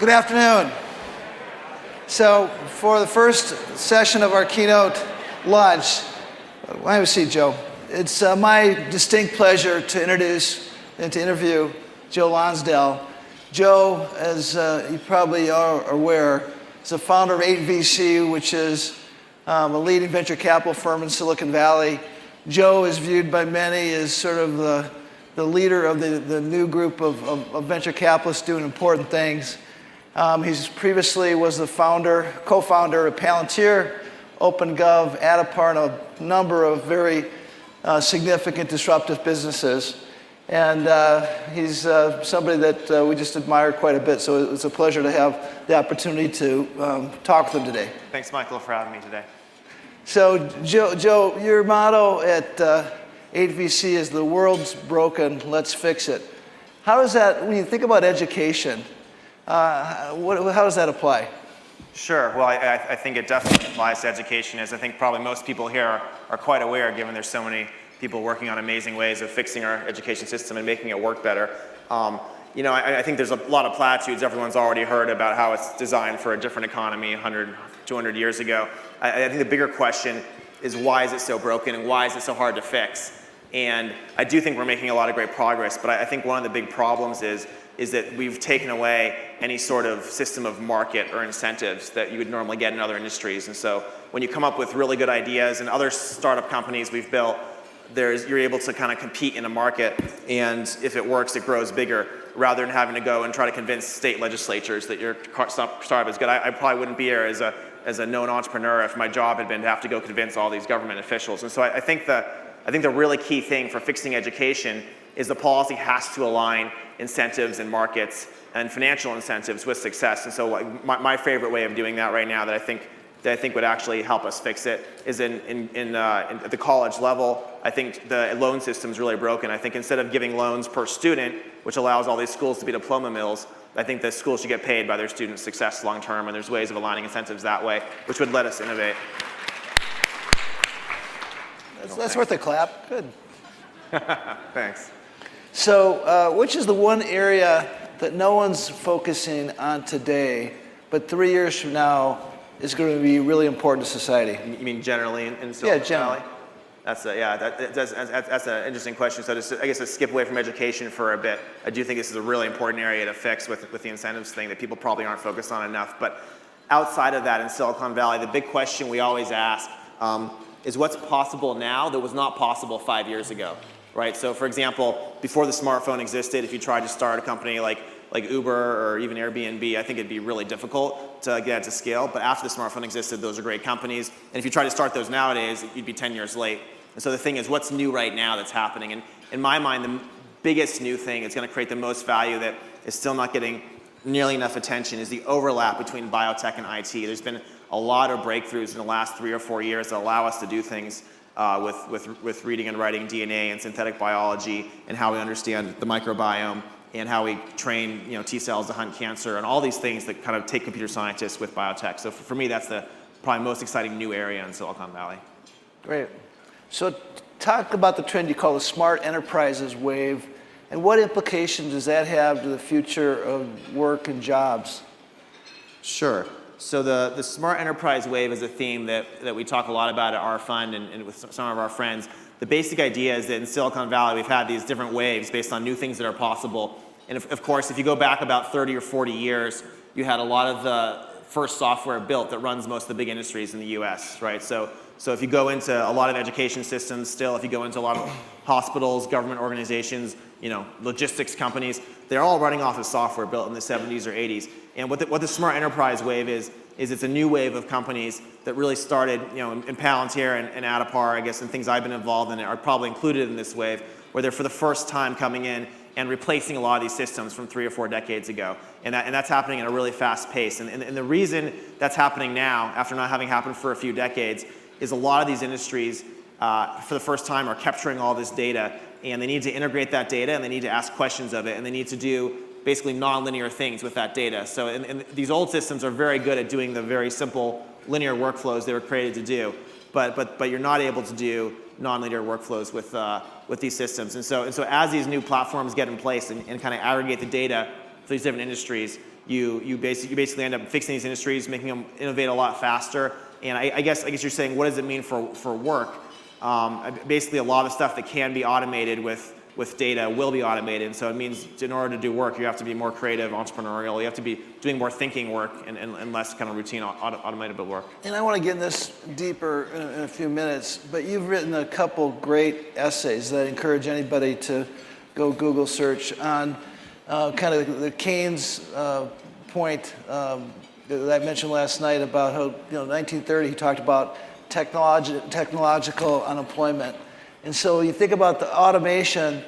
Good afternoon. So for the first session of our keynote lunch, have a seat, Joe. It's my distinct pleasure to introduce and to interview Joe Lonsdale. Joe, as you probably are aware, is the founder of 8VC, which is a leading venture capital firm in Silicon Valley. Joe is viewed by many as sort of the leader of the new group of venture capitalists doing important things. He's previously was the co-founder of Palantir, OpenGov, Adapar, and a number of very significant disruptive businesses. And he's somebody that we just admire quite a bit, so it's a pleasure to have the opportunity to talk with him today. Thanks, Michael, for having me today. So, Joe, your motto at 8VC is "The world's broken, let's fix it." How does that, when you think about education, how does that apply? Sure. Well, I think it definitely applies to education, as I think probably most people here are quite aware, given there's so many people working on amazing ways of fixing our education system and making it work better. I think there's a lot of platitudes everyone's already heard about how it's designed for a different economy 100, 200 years ago. I think the bigger question is, why is it so broken and why is it so hard to fix? And I do think we're making a lot of great progress, but I think one of the big problems is that we've taken away any sort of system of market or incentives that you would normally get in other industries. And so when you come up with really good ideas, and other startup companies we've built, you're able to kind of compete in a market, and if it works, it grows bigger, rather than having to go and try to convince state legislatures that your startup is good. I probably wouldn't be here as a known entrepreneur if my job had been to have to go convince all these government officials. And so I think the really key thing for fixing education is the policy has to align incentives and markets and financial incentives with success. And so my favorite way of doing that right now that I think would actually help us fix it is at the college level. I think the loan system is really broken. I think instead of giving loans per student, which allows all these schools to be diploma mills, I think the schools should get paid by their students' success long term, and there's ways of aligning incentives that way, which would let us innovate. That's worth a clap. Good. Thanks. So, which is the one area that no one's focusing on today, but 3 years from now is going to be really important to society? You mean generally in Silicon generally. Valley? That's an interesting question. So I guess to skip away from education for a bit, I do think this is a really important area to fix with the incentives thing that people probably aren't focused on enough. But outside of that, in Silicon Valley, the big question we always ask is what's possible now that was not possible 5 years ago, right? So for example, before the smartphone existed, if you tried to start a company like Uber or even Airbnb, I think it'd be really difficult to get to scale. But after the smartphone existed, those are great companies. And if you try to start those nowadays, you'd be 10 years late. And so the thing is, what's new right now that's happening? And in my mind, the biggest new thing that's going to create the most value that is still not getting nearly enough attention is the overlap between biotech and IT. There's been a lot of breakthroughs in the last 3 or 4 years that allow us to do things with reading and writing DNA and synthetic biology and how we understand the microbiome and how we train T cells to hunt cancer and all these things that kind of take computer scientists with biotech. So for me, that's the probably most exciting new area in Silicon Valley. Great. So talk about the trend you call the smart enterprises wave, and what implications does that have to the future of work and jobs? Sure. So the smart enterprise wave is a theme that we talk a lot about at our fund and with some of our friends. The basic idea is that in Silicon Valley, we've had these different waves based on new things that are possible. And of course, if you go back about 30 or 40 years, you had a lot of the first software built that runs most of the big industries in the US, right? So if you go into a lot of education systems still, if you go into a lot of hospitals, government organizations, logistics companies, they're all running off of software built in the 70s or 80s. And what the smart enterprise wave is it's a new wave of companies that really started, in Palantir and Adapar, I guess, and things I've been involved in are probably included in this wave, where they're for the first time coming in and replacing a lot of these systems from 3 or 4 decades ago. And that's happening at a really fast pace. And the reason that's happening now, after not having happened for a few decades, is a lot of these industries, for the first time, are capturing all this data, and they need to integrate that data, and they need to ask questions of it, and they need to do basically nonlinear things with that data. So and these old systems are very good at doing the very simple linear workflows they were created to do, but you're not able to do nonlinear workflows with these systems. And so as these new platforms get in place and kind of aggregate the data for these different industries, you basically end up fixing these industries, making them innovate a lot faster. And I guess you're saying, what does it mean for work? Basically, a lot of stuff that can be automated with data will be automated. And so it means in order to do work, you have to be more creative, entrepreneurial. You have to be doing more thinking work and less kind of routine automated work. And I want to get in this deeper in a few minutes, but you've written a couple great essays that I encourage anybody to go Google search on kind of the Keynes point that I mentioned last night about how, 1930, he talked about technological unemployment. And so you think about the automation,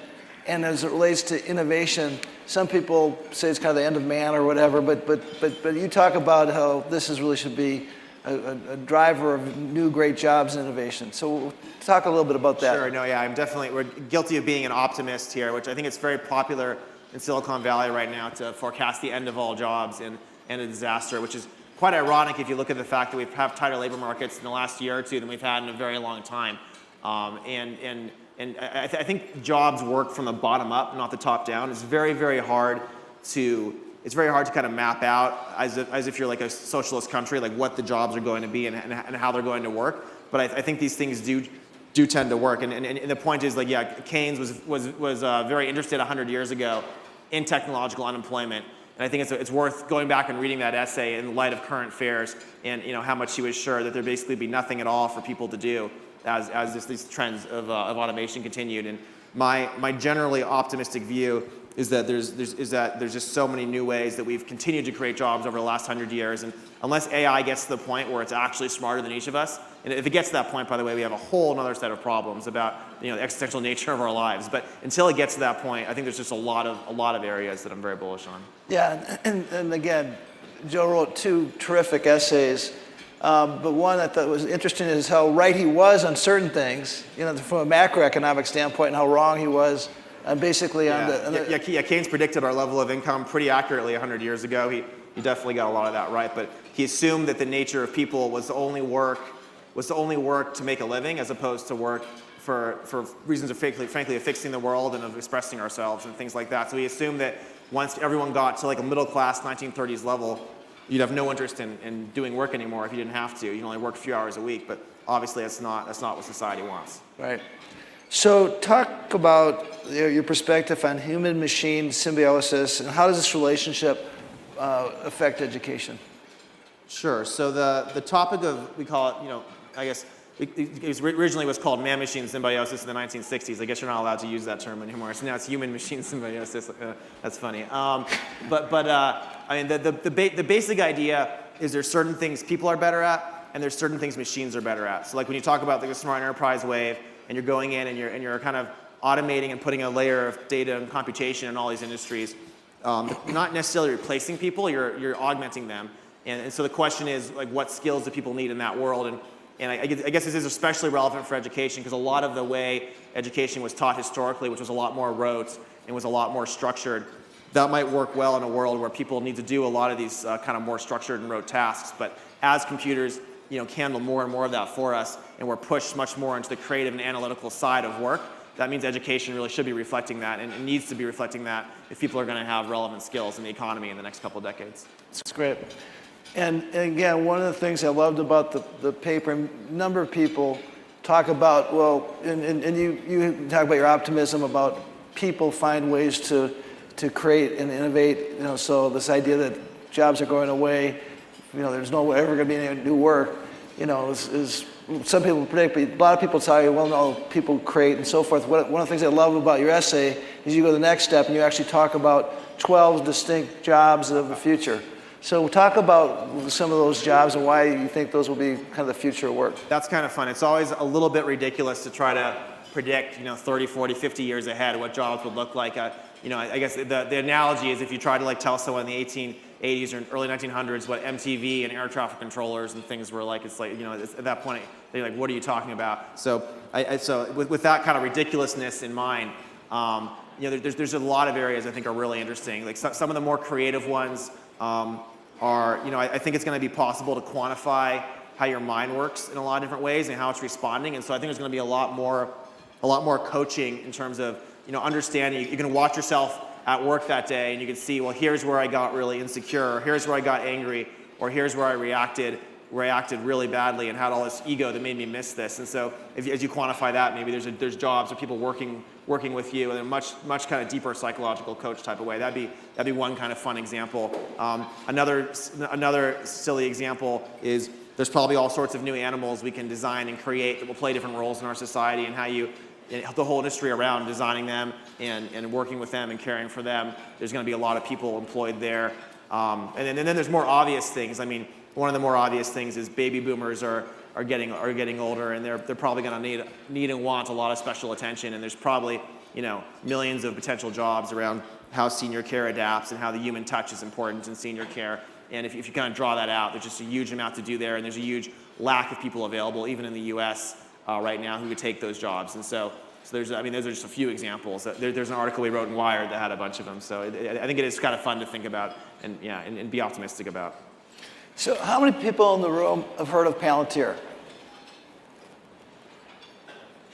and as it relates to innovation, some people say it's kind of the end of man or whatever, but you talk about how this really should be a driver of new great jobs and innovation. So we'll talk a little bit about that. Sure, no, yeah, we're guilty of being an optimist here, which I think it's very popular in Silicon Valley right now to forecast the end of all jobs and a disaster, which is quite ironic if you look at the fact that we have tighter labor markets in the last year or two than we've had in a very long time. And I think jobs work from the bottom up, not the top down. It's very, very hard to kind of map out as if you're like a socialist country, like what the jobs are going to be and how they're going to work. But I think these things do tend to work. And the point is, like, yeah, Keynes was very interested 100 years ago in technological unemployment. And I think it's worth going back and reading that essay in light of current affairs and how much he was sure that there'd basically be nothing at all for people to do as these trends of automation continued. And my generally optimistic view is that there's just so many new ways that we've continued to create jobs over the last 100 years. And unless AI gets to the point where it's actually smarter than each of us, and if it gets to that point, by the way, we have a whole other set of problems about the existential nature of our lives. But until it gets to that point, I think there's just a lot of areas that I'm very bullish on. Yeah, and again, Joe wrote two terrific essays. But one I thought was interesting is how right he was on certain things, from a macroeconomic standpoint, and how wrong he was basically on the... Keynes predicted our level of income pretty accurately 100 years ago. He definitely got a lot of that right, but he assumed that the nature of people was to only work to make a living, as opposed to work for reasons of frankly of fixing the world and of expressing ourselves and things like that. So he assumed that once everyone got to like a middle class 1930s level, you'd have no interest in doing work anymore if you didn't have to. You'd only work a few hours a week, but obviously that's not what society wants. Right. So talk about your perspective on human-machine symbiosis, and how does this relationship affect education? Sure. So the topic of, we call it, I guess, it originally was called man-machine symbiosis in the 1960s. I guess you're not allowed to use that term anymore. So now it's human-machine symbiosis. That's funny. I mean, the basic idea is there's certain things people are better at, and there's certain things machines are better at. So like when you talk about the smart enterprise wave, and you're going in and you're kind of automating and putting a layer of data and computation in all these industries, not necessarily replacing people, you're augmenting them. And so the question is, like, what skills do people need in that world? And I guess this is especially relevant for education, because a lot of the way education was taught historically, which was a lot more rote and was a lot more structured, that might work well in a world where people need to do a lot of these kind of more structured and rote tasks. But as computers can handle more and more of that for us, and we're pushed much more into the creative and analytical side of work, that means education really should be reflecting that, and it needs to be reflecting that if people are going to have relevant skills in the economy in the next couple of decades. That's great. And again, one of the things I loved about the paper, a number of people talk about, and you talk about your optimism about people find ways to create and innovate, so this idea that jobs are going away, there's no ever going to be any new work, is some people predict, but a lot of people tell you, well, no, people create and so forth. One of the things I love about your essay is you go to the next step and you actually talk about 12 distinct jobs of the future. So talk about some of those jobs and why you think those will be kind of the future of work. That's kind of fun. It's always a little bit ridiculous to try to predict, 30, 40, 50 years ahead what jobs would look like. I guess the analogy is if you try to tell someone in the 1880s or early 1900s what MTV and air traffic controllers and things were like, it's like, at that point, they're like, what are you talking about? So with that kind of ridiculousness in mind, there's a lot of areas I think are really interesting. Like some of the more creative ones are, I think it's going to be possible to quantify how your mind works in a lot of different ways and how it's responding. And so I think there's going to be a lot more coaching in terms of, understanding. You can watch yourself at work that day, and you could see, well, here's where I got really insecure, or here's where I got angry, or here's where I reacted really badly and had all this ego that made me miss this. And so as you quantify that, maybe there's jobs or people working with you in a much kind of deeper psychological coach type of way. That'd be one kind of fun example. Another silly example is there's probably all sorts of new animals we can design and create that will play different roles in our society, and the whole industry around designing them and working with them and caring for them. There's going to be a lot of people employed there. And then there's more obvious things. I mean, one of the more obvious things is baby boomers are getting older, and they're probably going to need and want a lot of special attention. And there's probably millions of potential jobs around how senior care adapts and how the human touch is important in senior care. And if you kind of draw that out, there's just a huge amount to do there, and there's a huge lack of people available, even in the U.S. Right now, who could take those jobs. And so those are just a few examples. There's an article we wrote in Wired that had a bunch of them. So I think it is kind of fun to think about and be optimistic about. So how many people in the room have heard of Palantir?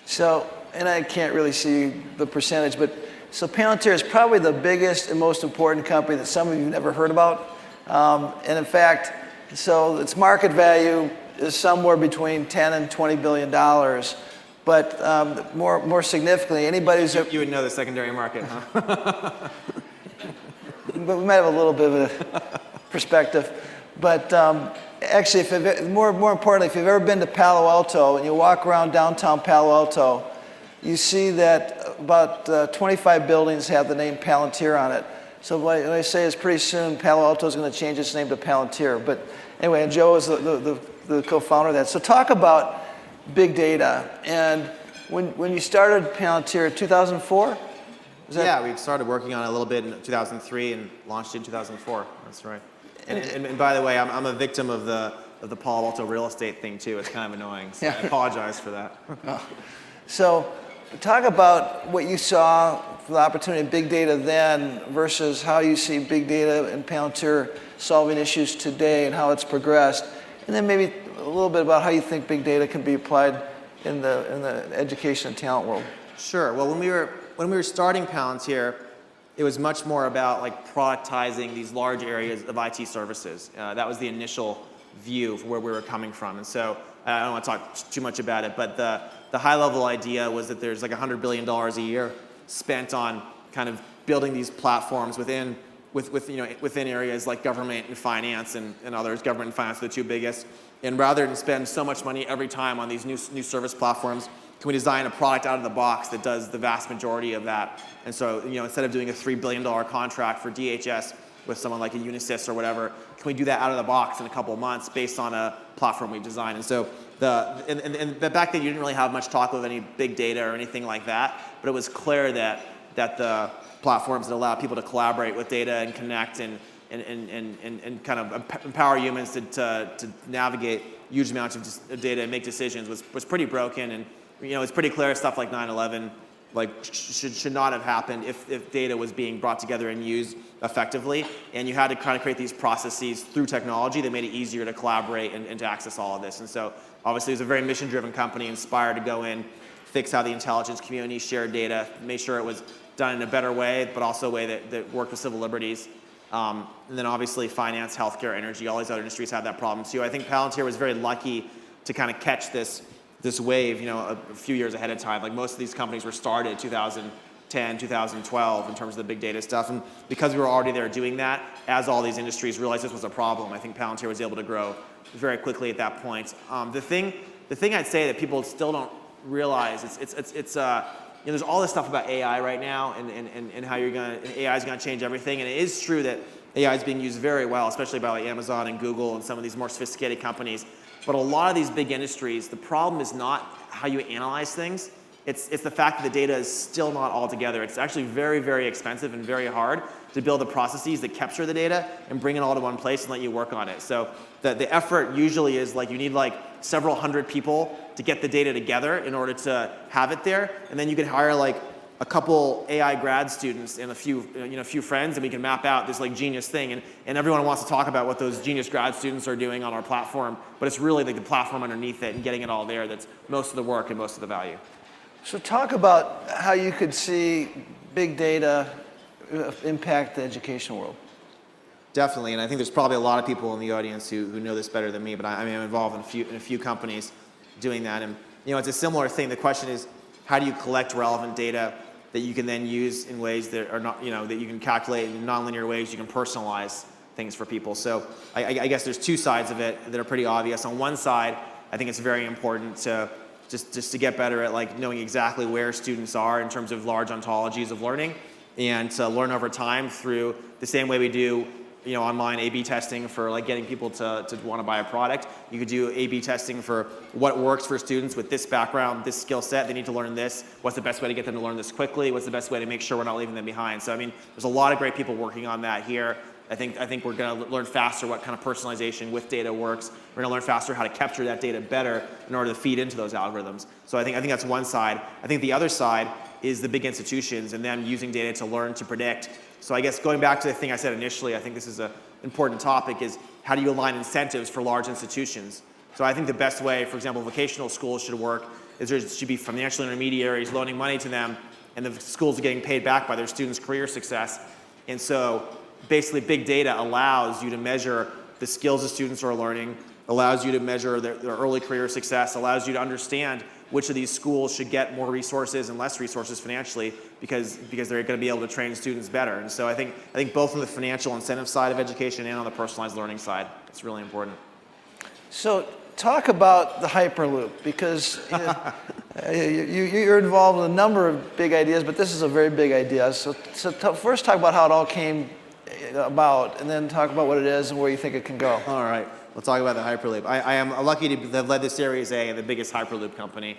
So, and I can't really see the percentage, but so Palantir is probably the biggest and most important company that some of you have never heard about. And in fact, so its market value is somewhere between 10 and $20 billion. But more significantly, anybody who's... You would know the secondary market, huh? But we might have a little bit of a perspective. But actually, more importantly, if you've ever been to Palo Alto and you walk around downtown Palo Alto, you see that about 25 buildings have the name Palantir on it. So what I say is pretty soon Palo Alto is going to change its name to Palantir. But anyway, and Joe is the co-founder of that. So talk about big data. And when you started Palantir in 2004? Yeah, we started working on it a little bit in 2003 and launched in 2004. That's right. And by the way, I'm a victim of the Palo Alto real estate thing too. It's kind of annoying. So yeah. I apologize for that. So talk about what you saw for the opportunity of big data then versus how you see big data and Palantir solving issues today and how it's progressed. And then maybe a little bit about how you think big data can be applied in the education and talent world. Sure. Well, when we were starting Palantir, it was much more about like productizing these large areas of IT services. That was the initial view of where we were coming from. And so I don't want to talk too much about it, but the high level idea was that there's like $100 billion a year spent on kind of building these platforms within areas like government and finance and others. Government and finance are the two biggest. And rather than spend so much money every time on these new service platforms, can we design a product out of the box that does the vast majority of that? And so, instead of doing a $3 billion contract for DHS with someone like a Unisys or whatever, can we do that out of the box in a couple of months based on a platform we've designed? And so and back then you didn't really have much talk of any big data or anything like that, but it was clear that the platforms that allow people to collaborate with data and connect and kind of empower humans to navigate huge amounts of data and make decisions was pretty broken. And it's pretty clear stuff like 9/11 should not have happened if data was being brought together and used effectively. And you had to kind of create these processes through technology that made it easier to collaborate and to access all of this. And so obviously it was a very mission-driven company, inspired to go in, fix how the intelligence community shared data, make sure it was done in a better way, but also a way that worked with civil liberties. And then obviously finance, healthcare, energy, all these other industries had that problem too. I think Palantir was very lucky to kind of catch this wave, a few years ahead of time. Like most of these companies were started 2010, 2012 in terms of the big data stuff. And because we were already there doing that, as all these industries realized this was a problem, I think Palantir was able to grow very quickly at that point. The thing I'd say that people still don't realize, there's all this stuff about AI right now and how AI is gonna change everything. And it is true that AI is being used very well, especially by like Amazon and Google and some of these more sophisticated companies. But a lot of these big industries, the problem is not how you analyze things. It's the fact that the data is still not all together. It's actually very, very expensive and very hard to build the processes that capture the data and bring it all to one place and let you work on it. So the effort usually is like you need like several hundred people to get the data together in order to have it there. And then you can hire like a couple AI grad students and a few friends, and we can map out this like genius thing. And everyone wants to talk about what those genius grad students are doing on our platform, but it's really like the platform underneath it and getting it all there that's most of the work and most of the value. So talk about how you could see big data impact the education world? Definitely, and I think there's probably a lot of people in the audience who know this better than me, but I'm involved in a few companies doing that, and it's a similar thing. The question is, how do you collect relevant data that you can then use in ways that are not, that you can calculate in nonlinear ways, you can personalize things for people. So I guess there's two sides of it that are pretty obvious. On one side, I think it's very important to just to get better at like knowing exactly where students are in terms of large ontologies of learning, and to learn over time through the same way we do online A/B testing for like getting people to want to buy a product. You could do A/B testing for what works for students with this background, this skill set. They need to learn this. What's the best way to get them to learn this quickly? What's the best way to make sure we're not leaving them behind? So there's a lot of great people working on that here. I think we're going to learn faster what kind of personalization with data works. We're going to learn faster how to capture that data better in order to feed into those algorithms. So I think that's one side. I think the other side is the big institutions and them using data to learn to predict. So I guess going back to the thing I said initially, I think this is an important topic, is how do you align incentives for large institutions? So I think the best way, for example, vocational schools should work is there should be financial intermediaries loaning money to them, and the schools are getting paid back by their students' career success. And so basically big data allows you to measure the skills the students are learning, allows you to measure their early career success, allows you to understand which of these schools should get more resources and less resources financially because they're going to be able to train students better. And so I think both on the financial incentive side of education and on the personalized learning side, it's really important. So talk about the Hyperloop, because you're involved in a number of big ideas, but this is a very big idea. So first talk about how it all came about, and then talk about what it is and where you think it can go. All right. We'll talk about the Hyperloop. I am lucky to have led the Series A of the biggest Hyperloop company,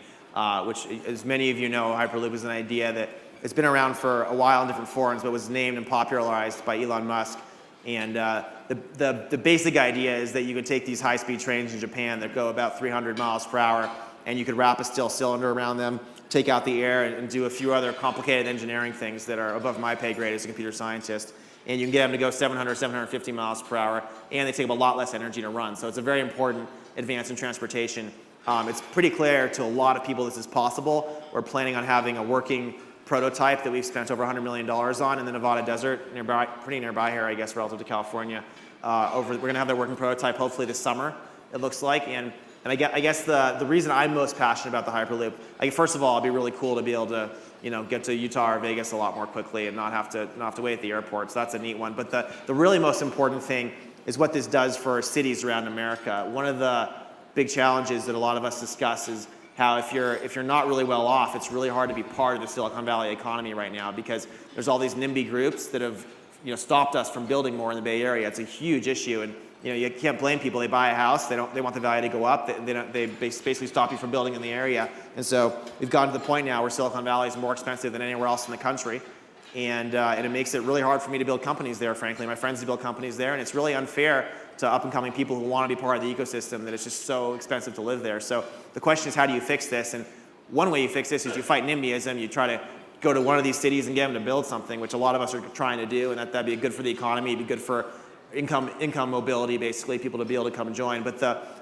which, as many of you know, Hyperloop is an idea that has been around for a while in different forms, but was named and popularized by Elon Musk. And the basic idea is that you could take these high-speed trains in Japan that go about 300 miles per hour, and you could wrap a steel cylinder around them, take out the air, and do a few other complicated engineering things that are above my pay grade as a computer scientist. And you can get them to go 700, 750 miles per hour, and they take a lot less energy to run. So it's a very important advance in transportation. It's pretty clear to a lot of people this is possible. We're planning on having a working prototype that we've spent over $100 million on in the Nevada desert, pretty nearby here, I guess, relative to California. We're going to have that working prototype hopefully this summer, it looks like. And I guess the reason I'm most passionate about the Hyperloop, first of all, it'd be really cool to be able to get to Utah or Vegas a lot more quickly and not have to wait at the airport. So that's a neat one. But the really most important thing is what this does for cities around America. One of the big challenges that a lot of us discuss is how if you're not really well off, it's really hard to be part of the Silicon Valley economy right now, because there's all these NIMBY groups that have stopped us from building more in the Bay Area. It's a huge issue, and you can't blame people. They buy a house, they want the value to go up. They basically stop you from building in the area. And so we've gotten to the point now where Silicon Valley is more expensive than anywhere else in the country, and it makes it really hard for me to build companies there. Frankly, my friends to build companies there, and it's really unfair to up-and-coming people who want to be part of the ecosystem that it's just so expensive to live there. So the question is, how do you fix this? And one way you fix this is you fight NIMBYism. You try to go to one of these cities and get them to build something, which a lot of us are trying to do, and that'd be good for the economy, it'd be good for income mobility, basically, people to be able to come and join. But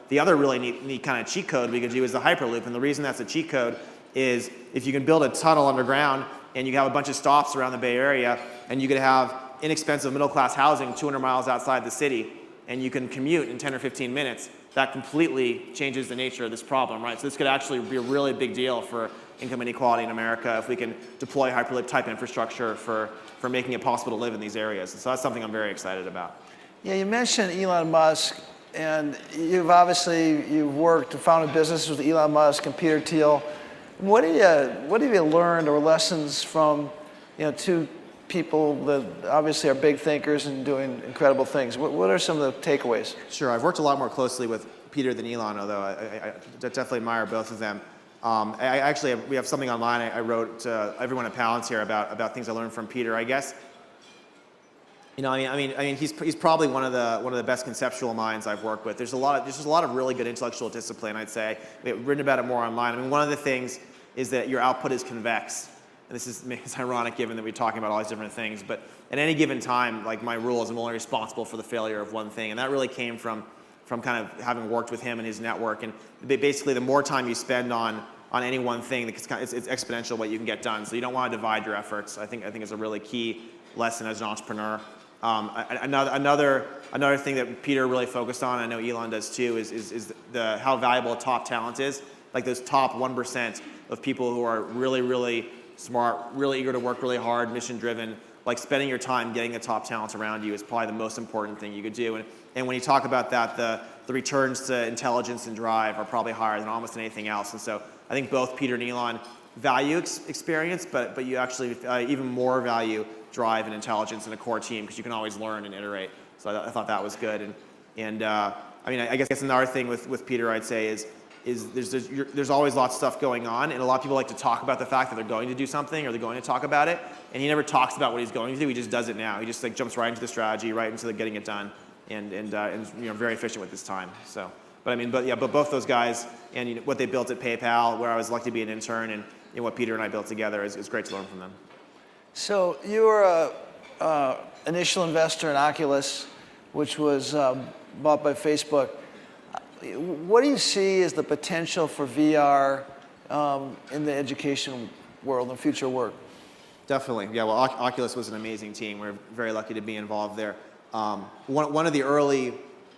the other really neat kind of cheat code we could do is the Hyperloop. And the reason that's a cheat code is if you can build a tunnel underground and you have a bunch of stops around the Bay Area, and you could have inexpensive middle-class housing 200 miles outside the city, and you can commute in 10 or 15 minutes, that completely changes the nature of this problem, right? So this could actually be a really big deal for income inequality in America if we can deploy Hyperloop type infrastructure for making it possible to live in these areas. And so that's something I'm very excited about. Yeah, you mentioned Elon Musk, and you've worked and founded businesses with Elon Musk and Peter Thiel. What have you learned, or lessons from two people that obviously are big thinkers and doing incredible things? What are some of the takeaways? Sure, I've worked a lot more closely with Peter than Elon, although I definitely admire both of them. We have something online I wrote to everyone at Palantir about things I learned from Peter. I guess, he's probably one of the best conceptual minds I've worked with. There's just a lot of really good intellectual discipline, I'd say. We've written about it more online. One of the things is that your output is convex. And it's ironic given that we're talking about all these different things, but at any given time, like, my rule is I'm only responsible for the failure of one thing. And that really came from kind of having worked with him and his network. And basically, the more time you spend on any one thing, it's exponential what you can get done. So you don't want to divide your efforts. I think is a really key lesson as an entrepreneur. Another thing that Peter really focused on, I know Elon does too, is how valuable top talent is. Like those top 1% of people who are really, really smart, really eager to work really hard, mission driven. Like spending your time getting the top talents around you is probably the most important thing you could do. And when you talk about that, the returns to intelligence and drive are probably higher than almost anything else. And so I think both Peter and Elon value experience, but you actually even more value drive and intelligence in a core team because you can always learn and iterate. So I thought that was good. And I mean, I guess another thing with Peter I'd say is there's always lots of stuff going on, and a lot of people like to talk about the fact that they're going to do something or they're going to talk about it, and he never talks about what he's going to do. He just does it now. He just like jumps right into the strategy, right into the getting it done, and very efficient with his time. So, but both those guys and what they built at PayPal, where I was lucky to be an intern, and what Peter and I built together is great to learn from them. So you were a initial investor in Oculus, which was bought by Facebook. What do you see as the potential for VR in the education world and future work? Definitely, yeah. Well, Oculus was an amazing team. We're very lucky to be involved there. One of the early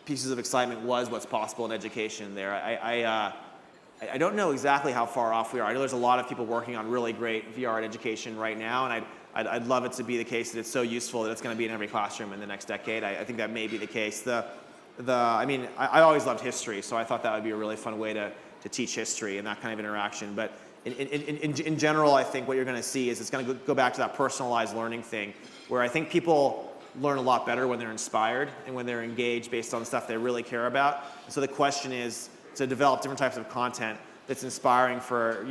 pieces of excitement was what's possible in education there. I don't know exactly how far off we are. I know there's a lot of people working on really great VR in education right now, and I'd love it to be the case that it's so useful that it's going to be in every classroom in the next decade. I think that may be the case. I always loved history, so I thought that would be a really fun way to teach history and that kind of interaction. But in general, I think what you're going to see is it's going to go back to that personalized learning thing, where I think people learn a lot better when they're inspired and when they're engaged based on stuff they really care about. So the question is to develop different types of content that's inspiring for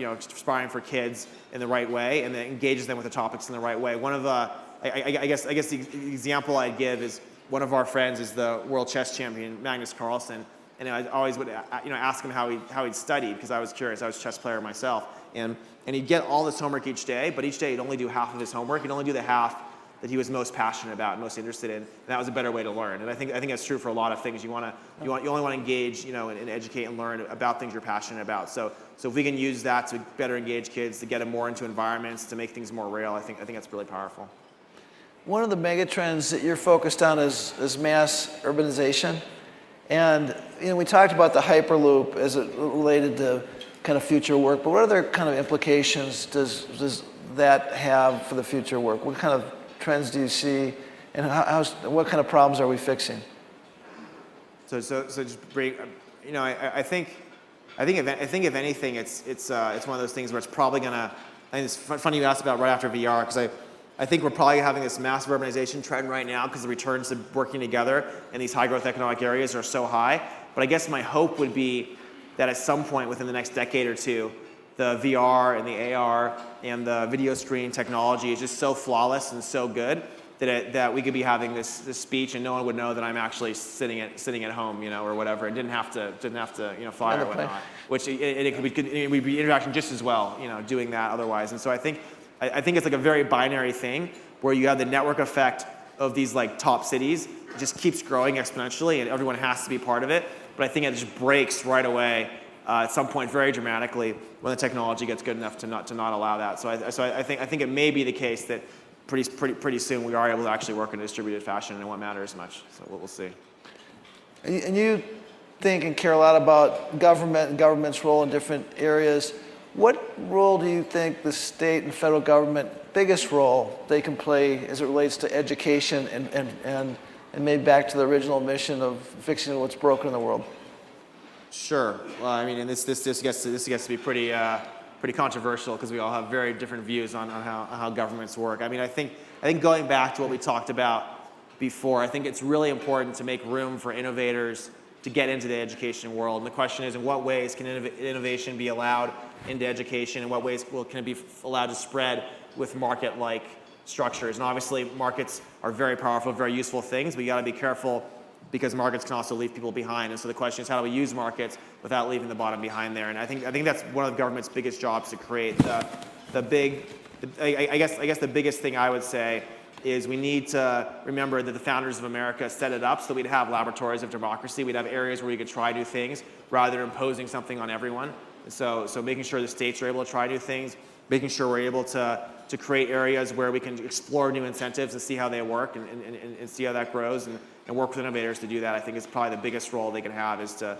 kids in the right way and that engages them with the topics in the right way. One of I guess the example I'd give is one of our friends is the world chess champion Magnus Carlsen, and I always would ask him how he'd studied because I was curious. I was a chess player myself, and he'd get all this homework each day, but each day he'd only do half of his homework. He'd only do the half that he was most passionate about and most interested in, and that was a better way to learn. And I think that's true for a lot of things. You only want to engage, and educate and learn about things you're passionate about. So if we can use that to better engage kids, to get them more into environments, to make things more real, I think that's really powerful. One of the mega trends that you're focused on is mass urbanization, and we talked about the hyperloop as it related to kind of future work. But what other kind of implications does that have for the future work? What kind of trends do you see, and what kind of problems are we fixing? So just bring, I think if anything, it's one of those things where it's probably gonna. I think it's funny you asked about right after VR because I think we're probably having this massive urbanization trend right now because the returns to working together in these high growth economic areas are so high. But I guess my hope would be that at some point within the next decade or two, the VR and the AR and the video screen technology is just so flawless and so good that we could be having this speech and no one would know that I'm actually sitting at home, or whatever. It didn't have to fly or whatnot. Which we'd be interacting just as well, doing that otherwise. And so I think it's like a very binary thing where you have the network effect of these like top cities. It just keeps growing exponentially and everyone has to be part of it. But I think it just breaks right away at some point very dramatically when the technology gets good enough to not allow that. So I think it may be the case that pretty soon we are able to actually work in a distributed fashion and it won't matter as much. So we'll see. And you think and care a lot about government and government's role in different areas. What role do you think the state and federal government, biggest role they can play as it relates to education and maybe back to the original mission of fixing what's broken in the world? Sure. Well, I mean, and this gets to be pretty controversial because we all have very different views on how governments work. I mean, I think going back to what we talked about before, I think it's really important to make room for innovators to get into the education world. And the question is, in what ways can innovation be allowed into education? In what ways can it be allowed to spread with market-like structures? And obviously, markets are very powerful, very useful things, but you got to be careful because markets can also leave people behind. And so the question is, how do we use markets without leaving the bottom behind there? And I think that's one of the government's biggest jobs to create the biggest thing I would say is we need to remember that the founders of America set it up so we'd have laboratories of democracy. We'd have areas where we could try new things rather than imposing something on everyone. So making sure the states are able to try new things, making sure we're able to to create areas where we can explore new incentives and see how they work and see how that grows and work with innovators to do that. I think is probably the biggest role they can have is to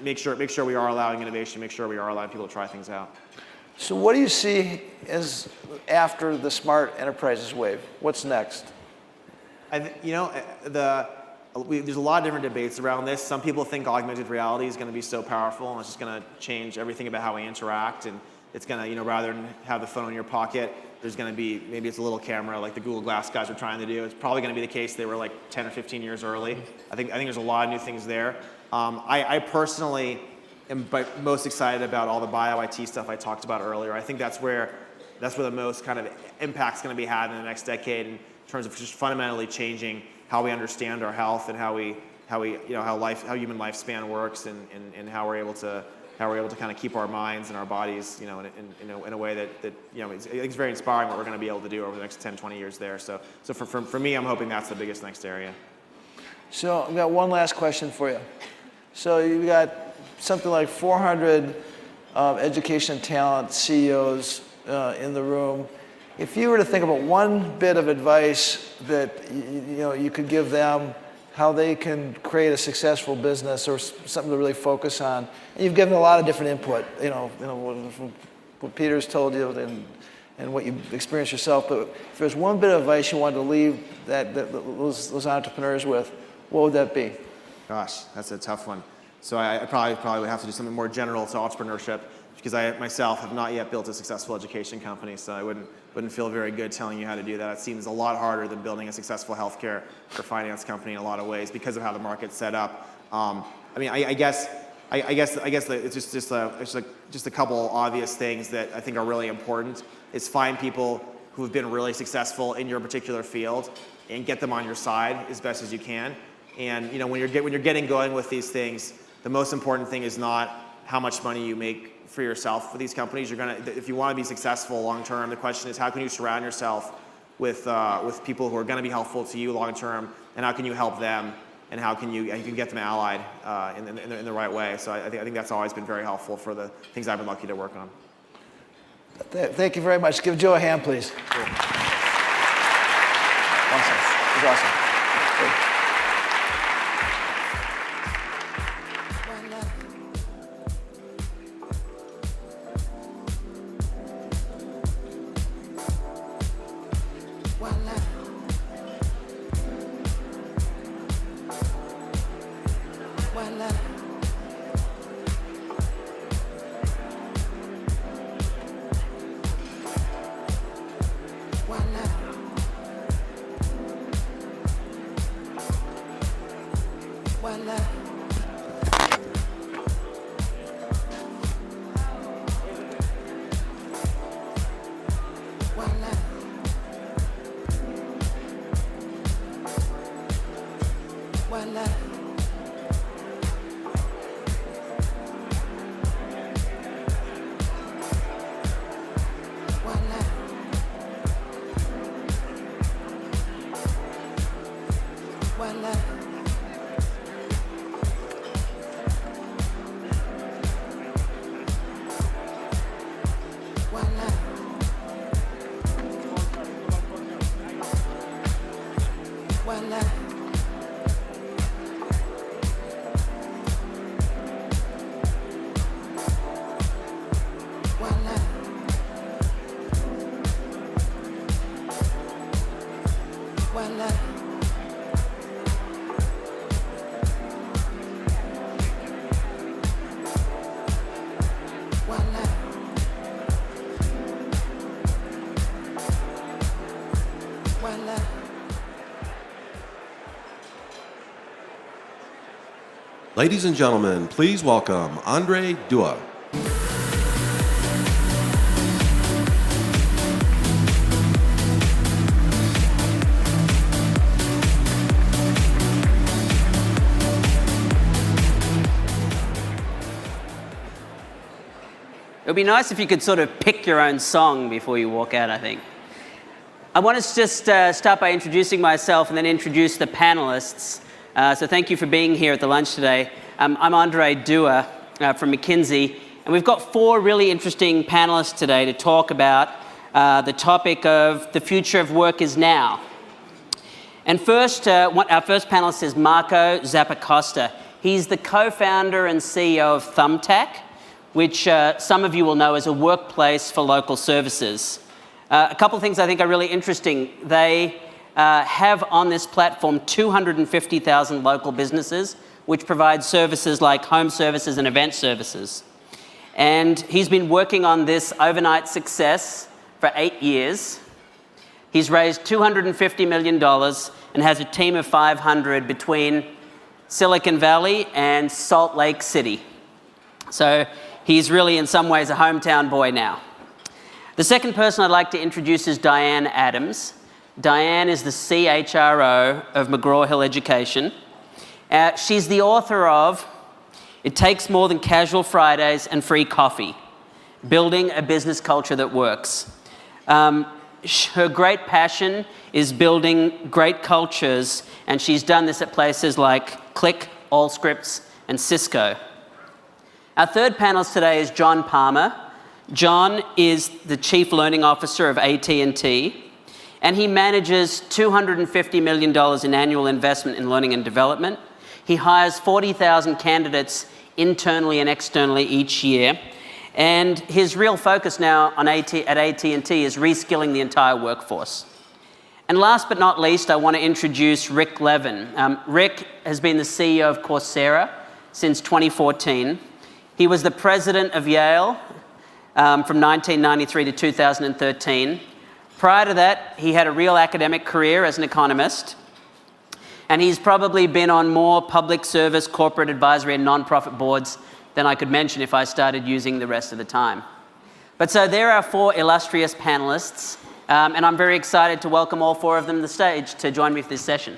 make sure we are allowing innovation, make sure we are allowing people to try things out. So what do you see as after the smart enterprises wave? What's next? There's a lot of different debates around this. Some people think augmented reality is going to be so powerful and it's just going to change everything about how we interact, and it's going to, rather than have the phone in your pocket, there's going to be, maybe it's a little camera like the Google Glass guys are trying to do. It's probably going to be the case they were like 10 or 15 years early. I think there's a lot of new things there. I personally am most excited about all the bio-IT stuff I talked about earlier. I think that's where the most kind of impact's going to be had in the next decade in terms of just fundamentally changing how we understand our health and how human lifespan works and how we're able to kind of keep our minds and our bodies, in a way that I think it's very inspiring what we're going to be able to do over the next 10, 20 years there. So for me, I'm hoping that's the biggest next area. So I've got one last question for you. So you've got something like 400 education talent CEOs in the room. If you were to think about one bit of advice that you could give them, how they can create a successful business or something to really focus on, and you've given a lot of different input, what Peter's told you and what you've experienced yourself. But if there's one bit of advice you wanted to leave those entrepreneurs with, what would that be? Gosh, that's a tough one. So I probably would have to do something more general to entrepreneurship, because I myself have not yet built a successful education company, so I wouldn't feel very good telling you how to do that. It seems a lot harder than building a successful healthcare or finance company in a lot of ways because of how the market's set up. I guess it's just a couple obvious things that I think are really important. Is find people who have been really successful in your particular field and get them on your side as best as you can. And when you're getting going with these things, the most important thing is not how much money you make for yourself for these companies. If you want to be successful long term, the question is how can you surround yourself with people who are going to be helpful to you long term, and how can you help them, and how can you get them allied in the right way. So I think that's always been very helpful for the things I've been lucky to work on. Thank you very much. Give Joe a hand, please. Cool. Awesome. It was awesome. Good. Ladies and gentlemen, please welcome Andre Dua. It would be nice if you could sort of pick your own song before you walk out, I think. I want to just start by introducing myself and then introduce the panelists. So thank you for being here at the lunch today. I'm Andre Dua from McKinsey, and we've got 4 really interesting panelists today to talk about the topic of the future of work is now. And first, our first panelist is Marco Zappacosta. He's the co-founder and CEO of Thumbtack, which some of you will know as a workplace for local services. A couple of things I think are really interesting. They have on this platform 250,000 local businesses, which provide services like home services and event services. And he's been working on this overnight success for 8 years. He's raised $250 million and has a team of 500 between Silicon Valley and Salt Lake City. So he's really, in some ways, a hometown boy now. The second person I'd like to introduce is Diane Adams. Diane is the CHRO of McGraw-Hill Education. She's the author of It Takes More Than Casual Fridays and Free Coffee, Building a Business Culture That Works. Her great passion is building great cultures, and she's done this at places like Click, Allscripts, and Cisco. Our third panelist today is John Palmer. John is the Chief Learning Officer of AT&T, and he manages $250 million in annual investment in learning and development. He hires 40,000 candidates internally and externally each year, and his real focus now at AT&T is reskilling the entire workforce. And last but not least, I want to introduce Rick Levin. Rick has been the CEO of Coursera since 2014. He was the president of Yale from 1993 to 2013. Prior to that, he had a real academic career as an economist, and he's probably been on more public service, corporate advisory, and nonprofit boards than I could mention if I started using the rest of the time. But so there are 4 illustrious panelists, and I'm very excited to welcome all 4 of them to the stage to join me for this session.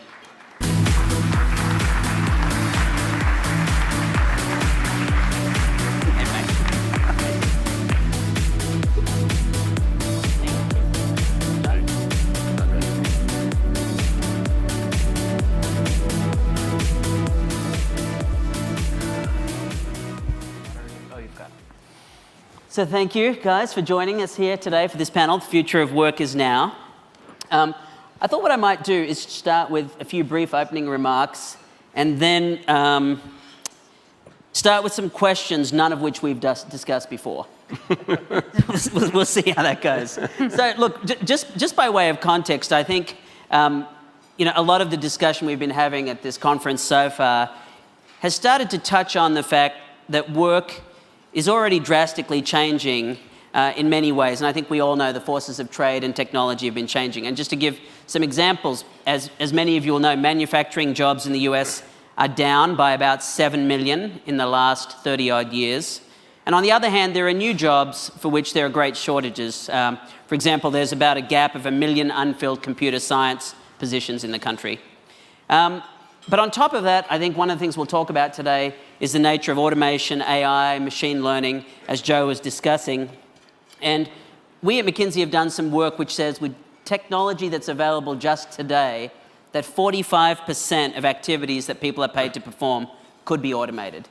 So thank you, guys, for joining us here today for this panel, The Future of Work is Now. I thought what I might do is start with a few brief opening remarks and then start with some questions, none of which we've discussed before. We'll see how that goes. So look, just by way of context, I think a lot of the discussion we've been having at this conference so far has started to touch on the fact that work is already drastically changing in many ways. And I think we all know the forces of trade and technology have been changing. And just to give some examples, as many of you will know, manufacturing jobs in the US are down by about 7 million in the last 30-odd years. And on the other hand, there are new jobs for which there are great shortages. For example, there's about a gap of 1 million unfilled computer science positions in the country. But on top of that, I think one of the things we'll talk about today is the nature of automation, AI, machine learning, as Joe was discussing. And we at McKinsey have done some work which says with technology that's available just today, that 45% of activities that people are paid to perform could be automated.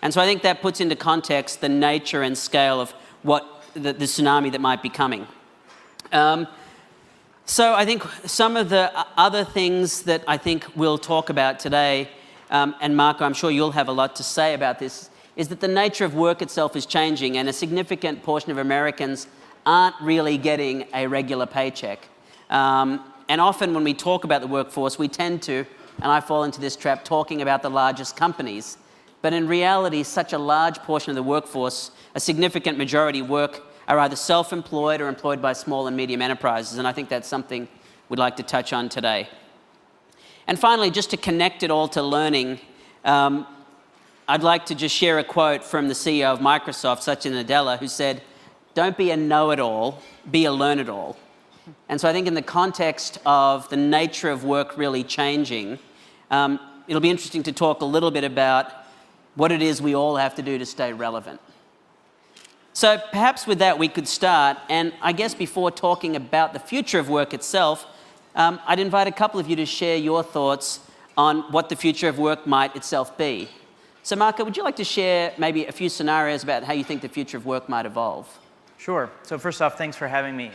And so I think that puts into context the nature and scale of what the tsunami that might be coming. So I think some of the other things that I think we'll talk about today, and Marco, I'm sure you'll have a lot to say about this, is that the nature of work itself is changing, and a significant portion of Americans aren't really getting a regular paycheck. And often when we talk about the workforce, we tend to, and I fall into this trap, talking about the largest companies. But in reality, such a large portion of the workforce, a significant majority are either self-employed or employed by small and medium enterprises, and I think that's something we'd like to touch on today. And finally, just to connect it all to learning, I'd like to just share a quote from the CEO of Microsoft, Satya Nadella, who said, "Don't be a know-it-all, be a learn-it-all." And so I think in the context of the nature of work really changing, it'll be interesting to talk a little bit about what it is we all have to do to stay relevant. So perhaps with that we could start, and I guess before talking about the future of work itself, I'd invite a couple of you to share your thoughts on what the future of work might itself be. So Marco, would you like to share maybe a few scenarios about how you think the future of work might evolve? Sure. So first off, thanks for having me.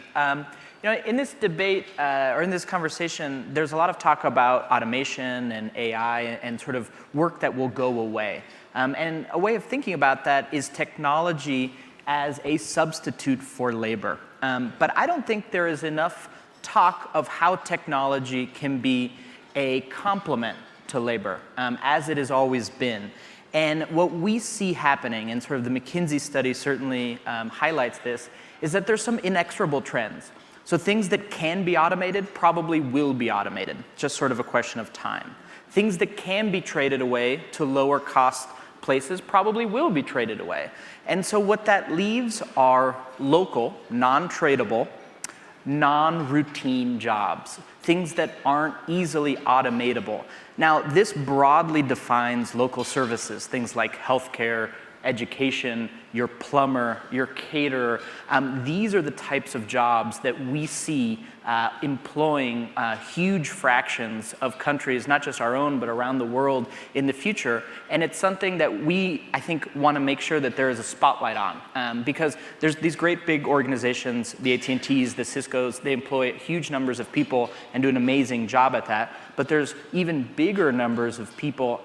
In this debate or in this conversation, there's a lot of talk about automation and AI and sort of work that will go away. And a way of thinking about that is technology as a substitute for labor. But I don't think there is enough talk of how technology can be a complement to labor, as it has always been. And what we see happening, and sort of the McKinsey study certainly highlights this, is that there's some inexorable trends. So things that can be automated probably will be automated, just sort of a question of time. Things that can be traded away to lower cost places probably will be traded away. And so what that leaves are local, non-tradable, non-routine jobs, things that aren't easily automatable. Now, this broadly defines local services, things like healthcare, education, your plumber, your caterer. These are the types of jobs that we see employing huge fractions of countries, not just our own, but around the world in the future. And it's something that we, I think, want to make sure that there is a spotlight on. Because there's these great big organizations, the AT&Ts, the Ciscos, they employ huge numbers of people and do an amazing job at that. But there's even bigger numbers of people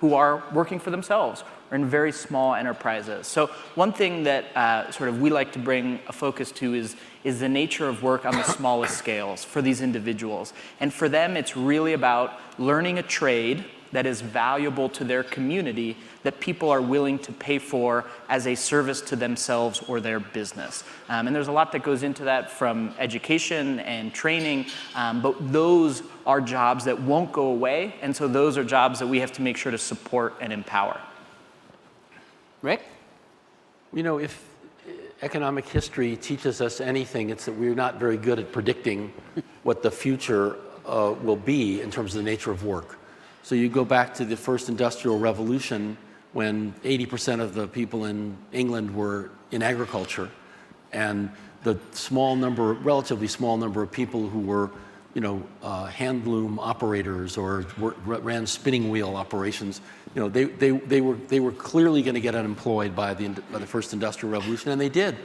who are working for themselves or in very small enterprises. So one thing that sort of we like to bring a focus to is the nature of work on the smallest scales for these individuals. And for them, it's really about learning a trade that is valuable to their community that people are willing to pay for as a service to themselves or their business. And there's a lot that goes into that, from education and training, but those are jobs that won't go away, and so those are jobs that we have to make sure to support and empower. Rick? You know, if economic history teaches us anything, it's that we're not very good at predicting what the future will be in terms of the nature of work. So you go back to the first industrial revolution, when 80% of the people in England were in agriculture, and the relatively small number of people who were, hand loom operators or ran spinning wheel operations, they were clearly going to get unemployed by the first industrial revolution, and they did.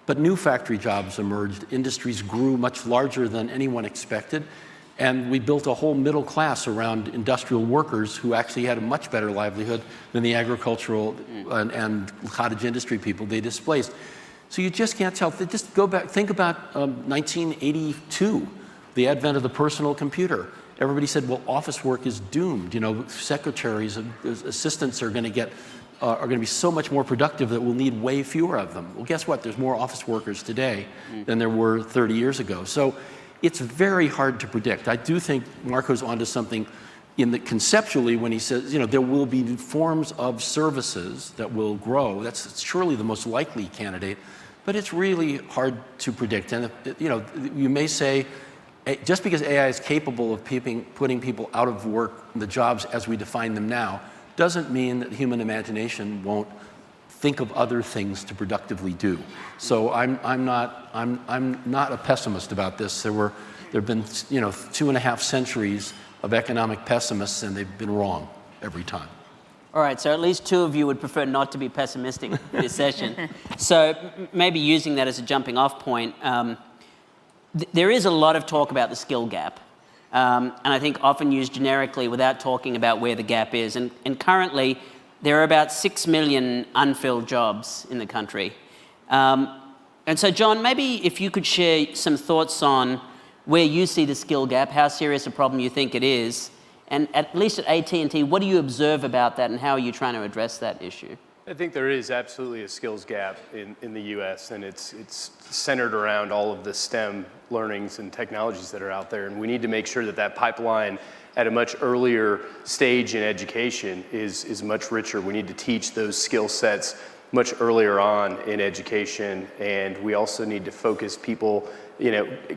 But new factory jobs emerged. Industries grew much larger than anyone expected. And we built a whole middle class around industrial workers who actually had a much better livelihood than the agricultural and cottage industry people they displaced. So you just can't tell. Just go back, think about 1982, the advent of the personal computer. Everybody said, well, office work is doomed. Secretaries and assistants are going to be so much more productive that we'll need way fewer of them. Well, guess what? There's more office workers today than there were 30 years ago. So it's very hard to predict. I do think Marco's onto something conceptually when he says, there will be forms of services that will grow. That's surely the most likely candidate, but it's really hard to predict. And, you may say, just because AI is capable of putting people out of work, the jobs as we define them now, doesn't mean that human imagination won't think of other things to productively do. So I'm not a pessimist about this. There have been 2.5 centuries of economic pessimists, and they've been wrong every time. All right, so at least two of you would prefer not to be pessimistic in this session. So maybe using that as a jumping off point, there is a lot of talk about the skill gap. And I think often used generically without talking about where the gap is. And currently, there are about 6 million unfilled jobs in the country. And so, John, maybe if you could share some thoughts on where you see the skill gap, how serious a problem you think it is, and at least at AT&T, what do you observe about that, and how are you trying to address that issue? I think there is absolutely a skills gap in the U.S., and it's centered around all of the STEM learnings and technologies that are out there, and we need to make sure that pipeline at a much earlier stage in education is much richer. We need to teach those skill sets much earlier on in education, and we also need to focus people,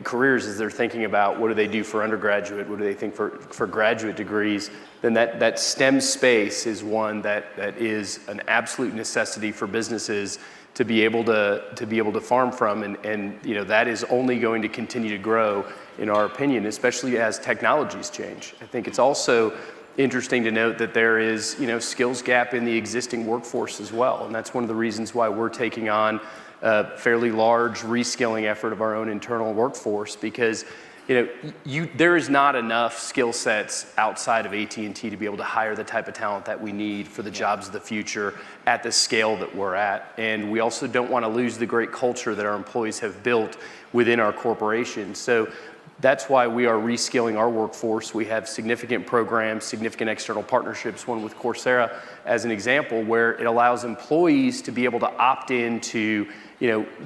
careers as they're thinking about what do they do for undergraduate, what do they think for graduate degrees. Then that STEM space is one that is an absolute necessity for businesses to be able to farm from, and that is only going to continue to grow, in our opinion, especially as technologies change. I think it's also interesting to note that there is skills gap in the existing workforce as well, and that's one of the reasons why we're taking on a fairly large reskilling effort of our own internal workforce because there is not enough skill sets outside of AT&T to be able to hire the type of talent that we need for the jobs of the future at the scale that we're at. And we also don't want to lose the great culture that our employees have built within our corporation. So that's why we are reskilling our workforce. We have significant programs, significant external partnerships, one with Coursera as an example, where it allows employees to be able to opt into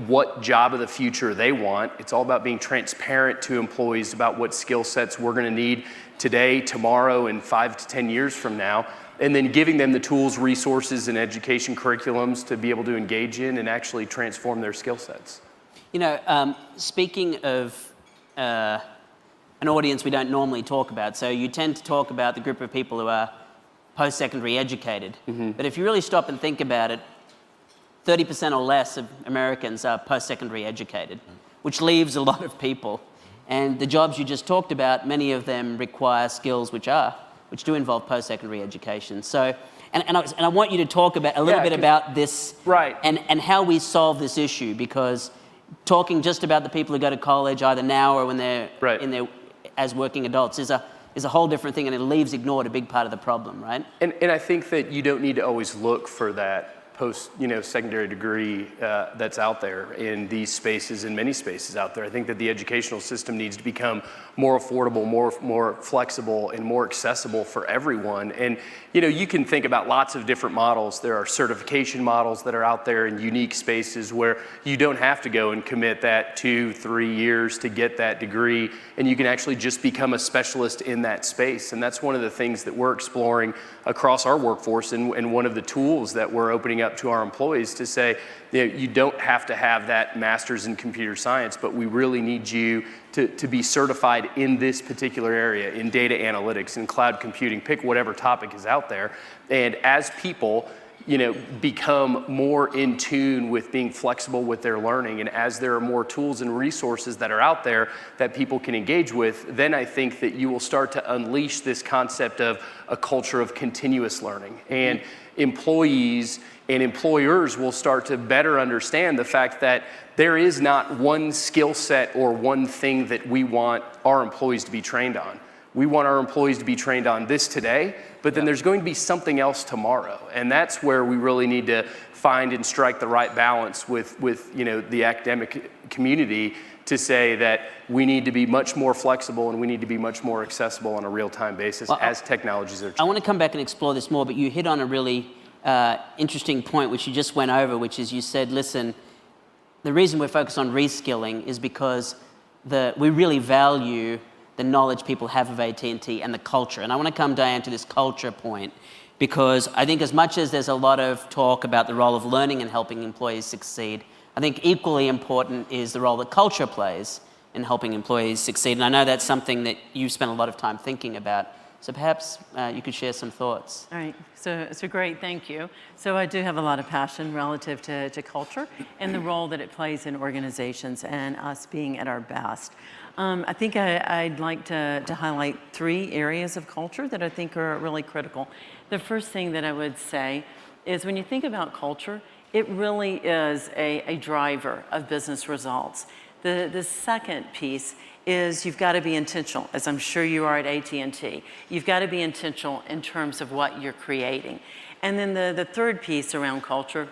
what job of the future they want. It's all about being transparent to employees about what skill sets we're going to need today, tomorrow, and 5 to 10 years from now, and then giving them the tools, resources, and education curriculums to be able to engage in and actually transform their skill sets. Speaking of an audience we don't normally talk about, so you tend to talk about the group of people who are post-secondary educated, but if you really stop and think about it, 30% or less of Americans are post-secondary educated, which leaves a lot of people. And the jobs you just talked about, many of them require skills which do involve post-secondary education. So, and I want you to talk about a little bit about this, right, and how we solve this issue, because talking just about the people who go to college either now or when they're in their as working adults is a whole different thing, and it leaves ignored a big part of the problem, right? And I think that you don't need to always look for that post-secondary degree that's out there in these spaces and many spaces out there. I think that the educational system needs to become more affordable, more flexible, and more accessible for everyone. And you can think about lots of different models. There are certification models that are out there in unique spaces where you don't have to go and commit that 2-3 years to get that degree, and you can actually just become a specialist in that space. And that's one of the things that we're exploring across our workforce, and one of the tools that we're opening up to our employees to say, you don't have to have that master's in computer science, but we really need you to be certified in this particular area, in data analytics, in cloud computing, pick whatever topic is out there. And as people become more in tune with being flexible with their learning, and as there are more tools and resources that are out there that people can engage with, then I think that you will start to unleash this concept of a culture of continuous learning. And employees and employers will start to better understand the fact that there is not one skill set or one thing that we want our employees to be trained on. We want our employees to be trained on this today, but then there's going to be something else tomorrow. And that's where we really need to find and strike the right balance with the academic community to say that we need to be much more flexible and we need to be much more accessible on a real-time basis as technologies are changing. I want to come back and explore this more, but you hit on a really interesting point, which you just went over, which is you said, listen, the reason we're focused on reskilling is because we really value the knowledge people have of AT&T and the culture. And I want to come, Diane, to this culture point, because I think as much as there's a lot of talk about the role of learning and helping employees succeed, I think equally important is the role that culture plays in helping employees succeed. And I know that's something that you've spent a lot of time thinking about. So perhaps you could share some thoughts. All right, so great, thank you. So I do have a lot of passion relative to culture and the role that it plays in organizations and us being at our best. I think I'd like to highlight 3 areas of culture that I think are really critical. The first thing that I would say is when you think about culture, it really is a driver of business results. The second piece is you've got to be intentional, as I'm sure you are at AT&T. You've got to be intentional in terms of what you're creating. And then the third piece around culture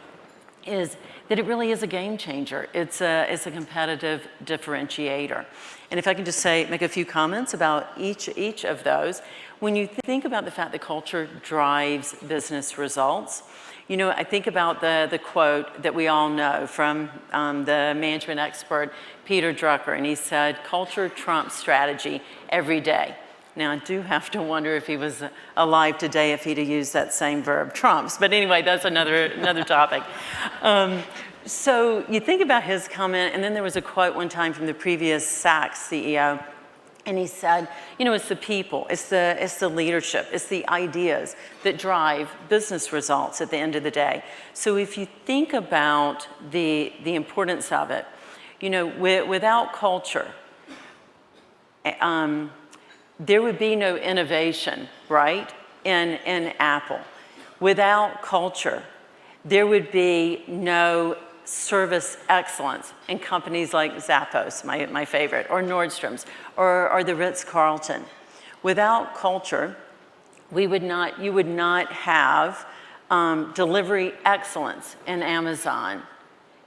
is that it really is a game changer. It's a competitive differentiator. And if I can just make a few comments about each of those. When you think about the fact that culture drives business results, I think about the quote that we all know from the management expert, Peter Drucker, and he said, culture trumps strategy every day. Now, I do have to wonder if he was alive today if he'd have used that same verb, trumps. But anyway, that's another topic. So you think about his comment, and then there was a quote one time from the previous Saks CEO, and he said, it's the people, it's the leadership, it's the ideas that drive business results at the end of the day. So if you think about the importance of it, without culture, there would be no innovation, right, in Apple. Without culture, there would be no service excellence in companies like Zappos, my favorite, or Nordstrom's, or the Ritz-Carlton. Without culture, you would not have delivery excellence in Amazon.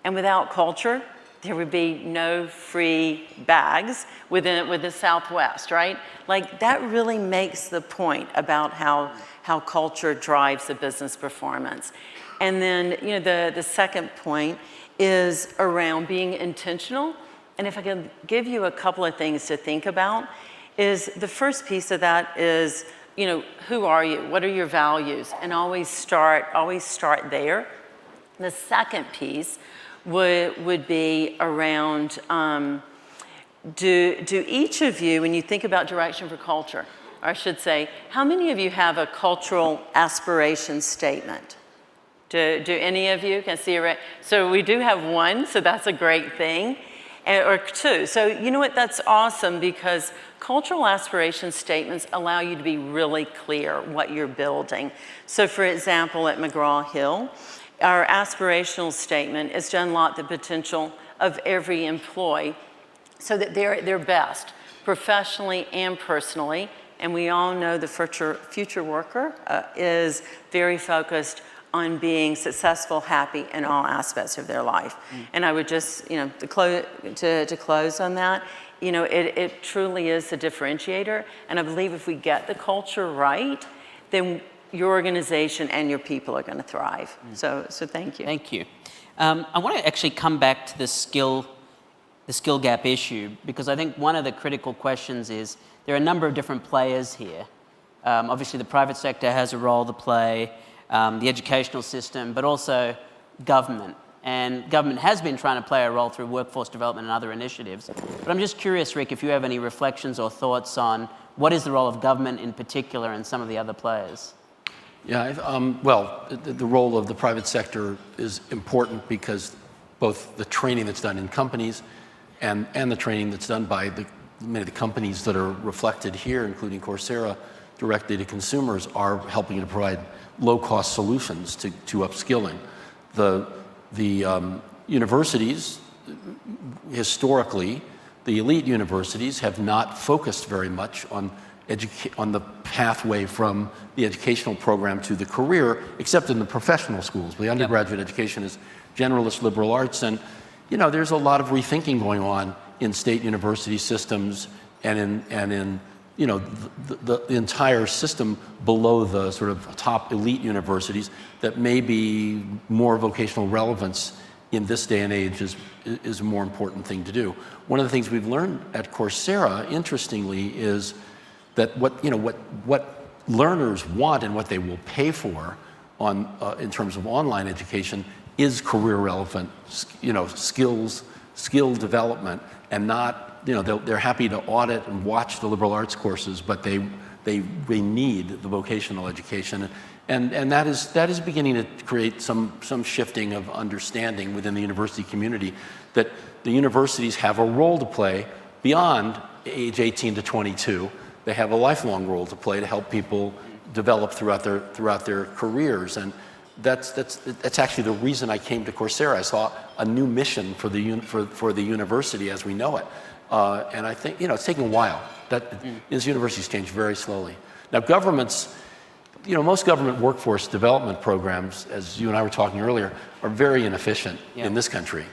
And without culture, there would be no free bags with the Southwest, right? Like, that really makes the point about how culture drives the business performance. And then, the second point is around being intentional. And if I can give you a couple of things to think about, is the first piece of that is, who are you? What are your values? And always start there. The second piece would be around, do each of you, when you think about direction for culture, or I should say, how many of you have a cultural aspiration statement? Do any of you? Can I see it? So we do have one, so that's a great thing, or two. So you know what, that's awesome, because cultural aspiration statements allow you to be really clear what you're building. So for example, at McGraw-Hill, our aspirational statement is to unlock the potential of every employee so that they're at their best, professionally and personally. And we all know the future worker is very focused on being successful, happy in all aspects of their life. And I would just, to close on that, it truly is the differentiator. And I believe if we get the culture right, then your organization and your people are going to thrive. So thank you. Thank you. I want to actually come back to the skill gap issue, because I think one of the critical questions is there are a number of different players here. Obviously, the private sector has a role to play, the educational system, but also government. And government has been trying to play a role through workforce development and other initiatives. But I'm just curious, Rick, if you have any reflections or thoughts on what is the role of government in particular and some of the other players? Yeah, the role of the private sector is important because both the training that's done in companies and the training that's done by many of the companies that are reflected here, including Coursera, directly to consumers, are helping to provide low-cost solutions to upskilling. The universities, historically, the elite universities have not focused very much on the pathway from the educational program to the career, except in the professional schools. The undergraduate education is generalist liberal arts, and there's a lot of rethinking going on in state university systems and in the entire system below the sort of top elite universities that may be more vocational relevance in this day and age is a more important thing to do. One of the things we've learned at Coursera, interestingly, is that what learners want and what they will pay for in terms of online education is career relevant, skill development, and not, they're happy to audit and watch the liberal arts courses, but they need the vocational education. And that is beginning to create some shifting of understanding within the university community that the universities have a role to play beyond age 18 to 22. They have a lifelong role to play to help people develop throughout their careers. And that's actually the reason I came to Coursera. I saw a new mission for the university as we know it. And I think, it's taken a while. These universities change very slowly. Now, governments, most government workforce development programs, as you and I were talking earlier, are very inefficient in this country.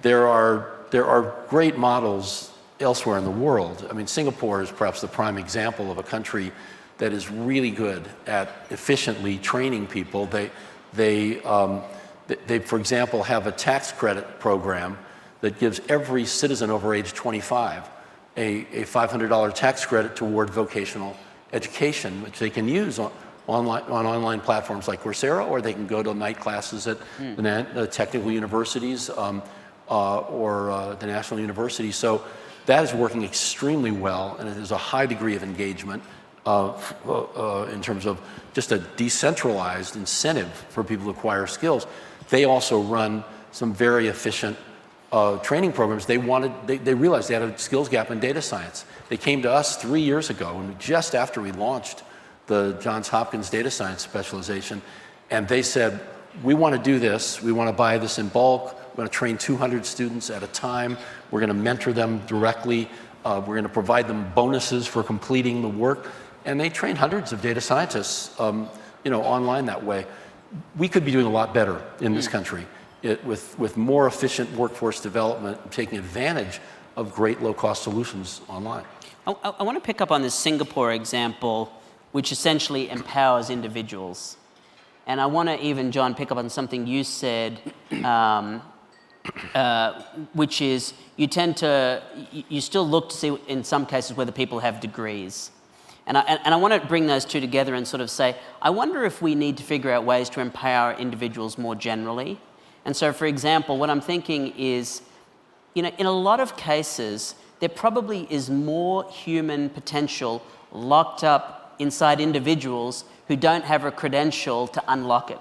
There are great models elsewhere in the world. I mean, Singapore is perhaps the prime example of a country that is really good at efficiently training people. They for example, have a tax credit program that gives every citizen over age 25 a $500 tax credit toward vocational education, which they can use on online platforms like Coursera, or they can go to night classes at the technical universities or the national universities. So that is working extremely well, and it is a high degree of engagement in terms of just a decentralized incentive for people to acquire skills. They also run some very efficient training programs. They realized they had a skills gap in data science. They came to us 3 years ago, and just after we launched the Johns Hopkins data science specialization, and they said, we want to do this. We want to buy this in bulk. We're going to train 200 students at a time. We're going to mentor them directly. We're going to provide them bonuses for completing the work. And they train hundreds of data scientists, online that way. We could be doing a lot better in this country with more efficient workforce development, taking advantage of great low-cost solutions online. I want to pick up on this Singapore example, which essentially empowers individuals. And I want to even, John, pick up on something you said, which is you still look to see in some cases whether people have degrees. And I want to bring those two together and sort of say, I wonder if we need to figure out ways to empower individuals more generally. And so, for example, what I'm thinking is, in a lot of cases, there probably is more human potential locked up inside individuals who don't have a credential to unlock it.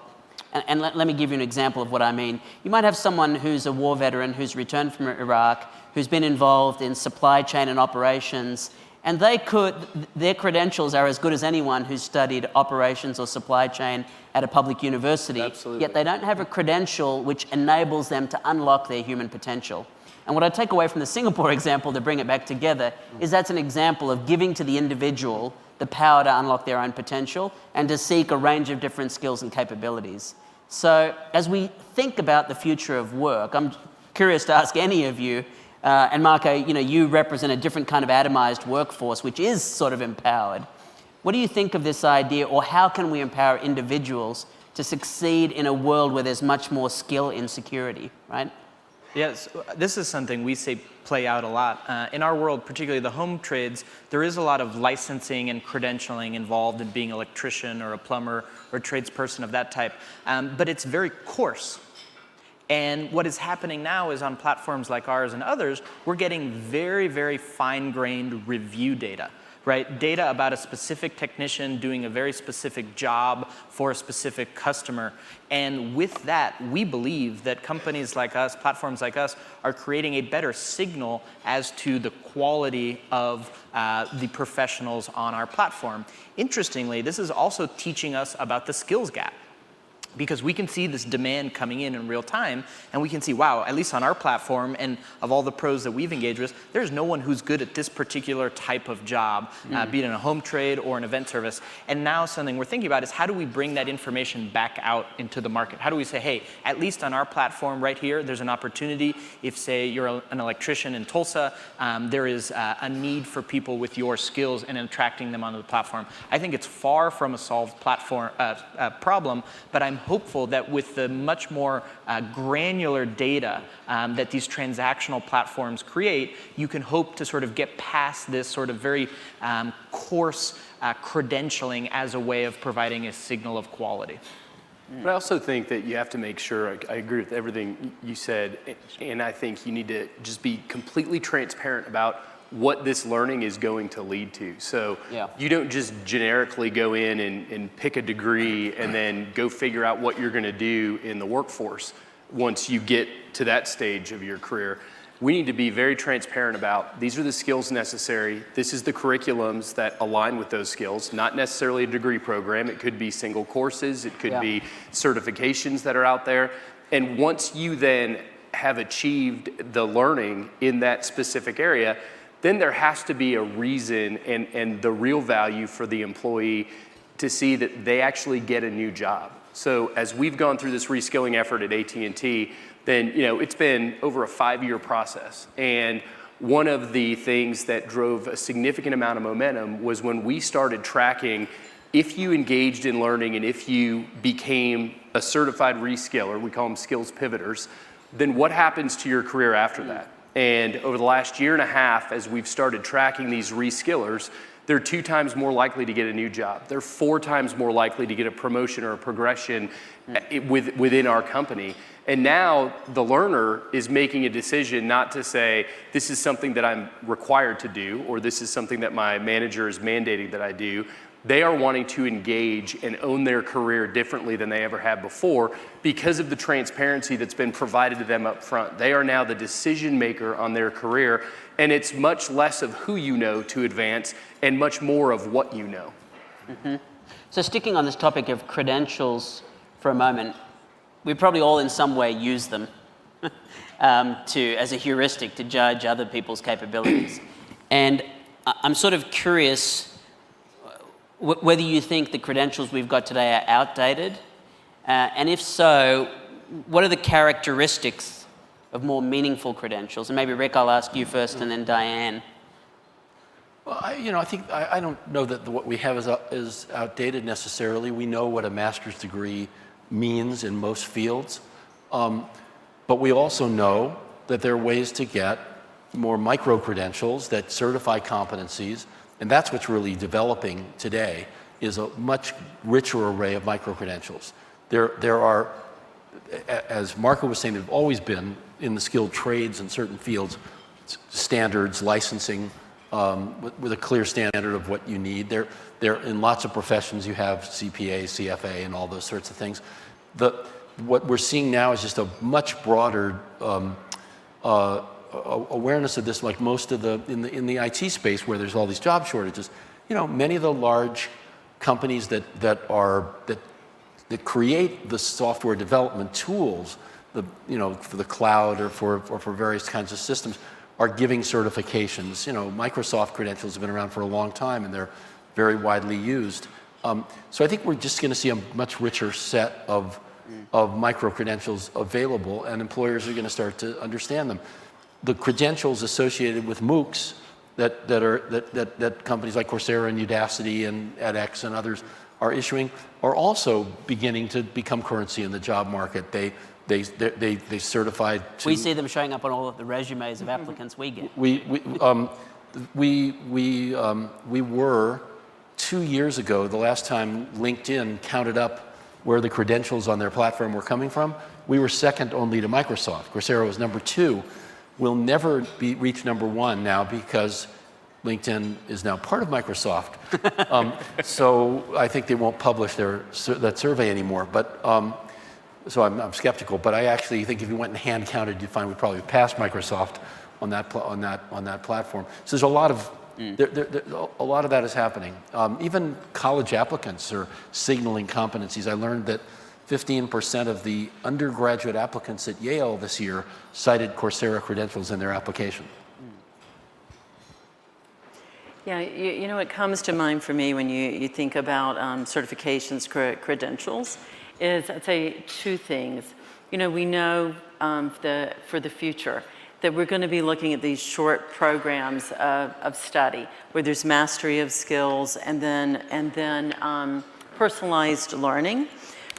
And let me give you an example of what I mean. You might have someone who's a war veteran who's returned from Iraq, who's been involved in supply chain and operations, and their credentials are as good as anyone who's studied operations or supply chain at a public university. Absolutely. Yet they don't have a credential which enables them to unlock their human potential. And what I take away from the Singapore example to bring it back together is that's an example of giving to the individual the power to unlock their own potential and to seek a range of different skills and capabilities. So as we think about the future of work, I'm curious to ask any of you, and Marco, you represent a different kind of atomized workforce, which is sort of empowered. What do you think of this idea, or how can we empower individuals to succeed in a world where there's much more skill insecurity, right? Yes, this is something we say play out a lot. In our world, particularly the home trades, there is a lot of licensing and credentialing involved in being an electrician or a plumber or a tradesperson of that type, but it's very coarse. And what is happening now is on platforms like ours and others, we're getting very, very fine-grained review data, right? Data about a specific technician doing a very specific job for a specific customer. And with that, we believe that companies like us, platforms like us, are creating a better signal as to the quality of the professionals on our platform. Interestingly, this is also teaching us about the skills gap, because we can see this demand coming in real time, and we can see, wow, at least on our platform and of all the pros that we've engaged with, there's no one who's good at this particular type of job, be it in a home trade or an event service. And now something we're thinking about is how do we bring that information back out into the market? How do we say, hey, at least on our platform right here, there's an opportunity. If, say, you're an electrician in Tulsa, there is a need for people with your skills and attracting them onto the platform. I think it's far from a solved platform problem, but I'm hopeful that with the much more granular data that these transactional platforms create, you can hope to sort of get past this sort of very coarse credentialing as a way of providing a signal of quality. But I also think that you have to make sure, I agree with everything you said, and I think you need to just be completely transparent about what this learning is going to lead to. So you don't just generically go in and pick a degree and then go figure out what you're going to do in the workforce once you get to that stage of your career. We need to be very transparent about these are the skills necessary. This is the curriculums that align with those skills, not necessarily a degree program. It could be single courses. It could be certifications that are out there. And once you then have achieved the learning in that specific area, then there has to be a reason and the real value for the employee to see that they actually get a new job. So as we've gone through this reskilling effort at AT&T, then it's been over a 5-year process. And one of the things that drove a significant amount of momentum was when we started tracking if you engaged in learning and if you became a certified reskiller, we call them skills pivoters, then what happens to your career after that? And over the last year and a half, as we've started tracking these reskillers, they're 2 times more likely to get a new job. They're 4 times more likely to get a promotion or a progression within our company. And now the learner is making a decision not to say, this is something that I'm required to do, or this is something that my manager is mandating that I do. They are wanting to engage and own their career differently than they ever have before because of the transparency that's been provided to them up front. They are now the decision maker on their career, and it's much less of who you know to advance and much more of what you know. So sticking on this topic of credentials for a moment, we probably all in some way use them as a heuristic to judge other people's capabilities. And I'm sort of curious whether you think the credentials we've got today are outdated, and if so, what are the characteristics of more meaningful credentials? And maybe Rick, I'll ask you first, and then Diane. Well, I don't know that what we have is outdated necessarily. We know what a master's degree means in most fields, but we also know that there are ways to get more micro credentials that certify competencies, and that's what's really developing today, is a much richer array of micro credentials. There are, as Marco was saying, there have always been in the skilled trades in certain fields standards, licensing, with a clear standard of what you need. There in lots of professions you have CPA, CFA, and all those sorts of things. What we're seeing now is just a much broader awareness of this, like most of in the IT space where there's all these job shortages. Many of the large companies that create the software development tools, for the cloud or for various kinds of systems, are giving certifications. Microsoft credentials have been around for a long time, and they're very widely used. So I think we're just going to see a much richer set of micro credentials available, and employers are going to start to understand them. The credentials associated with MOOCs that companies like Coursera and Udacity and edX and others are issuing are also beginning to become currency in the job market. They certified to... We see them showing up on all of the resumes of applicants we get. We were 2 years ago, the last time LinkedIn counted up where the credentials on their platform were coming from, we were second only to Microsoft. Coursera was number 2. We'll never reach number 1 now because LinkedIn is now part of Microsoft. So I think they won't publish that survey anymore. But so I'm skeptical. But I actually think if you went and hand counted, you'd find we'd probably pass Microsoft on that platform. So there's a lot of a lot of that is happening. Even college applicants are signaling competencies. I learned that 15% of the undergraduate applicants at Yale this year cited Coursera credentials in their application. Yeah, what comes to mind for me when you think about certifications, credentials, is I'd say 2 things. We know for the future that we're going to be looking at these short programs of study where there's mastery of skills and then personalized learning.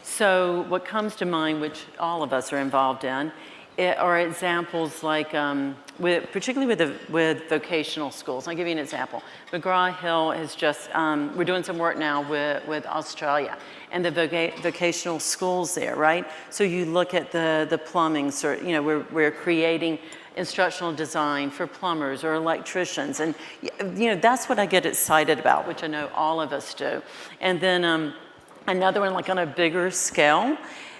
So what comes to mind, which all of us are involved in, are examples like, particularly with vocational schools. I'll give you an example. McGraw-Hill has just, we're doing some work now with Australia and the vocational schools there, right? So you look at the plumbing, we're creating instructional design for plumbers or electricians. And, that's what I get excited about, which I know all of us do. And then another one, like on a bigger scale,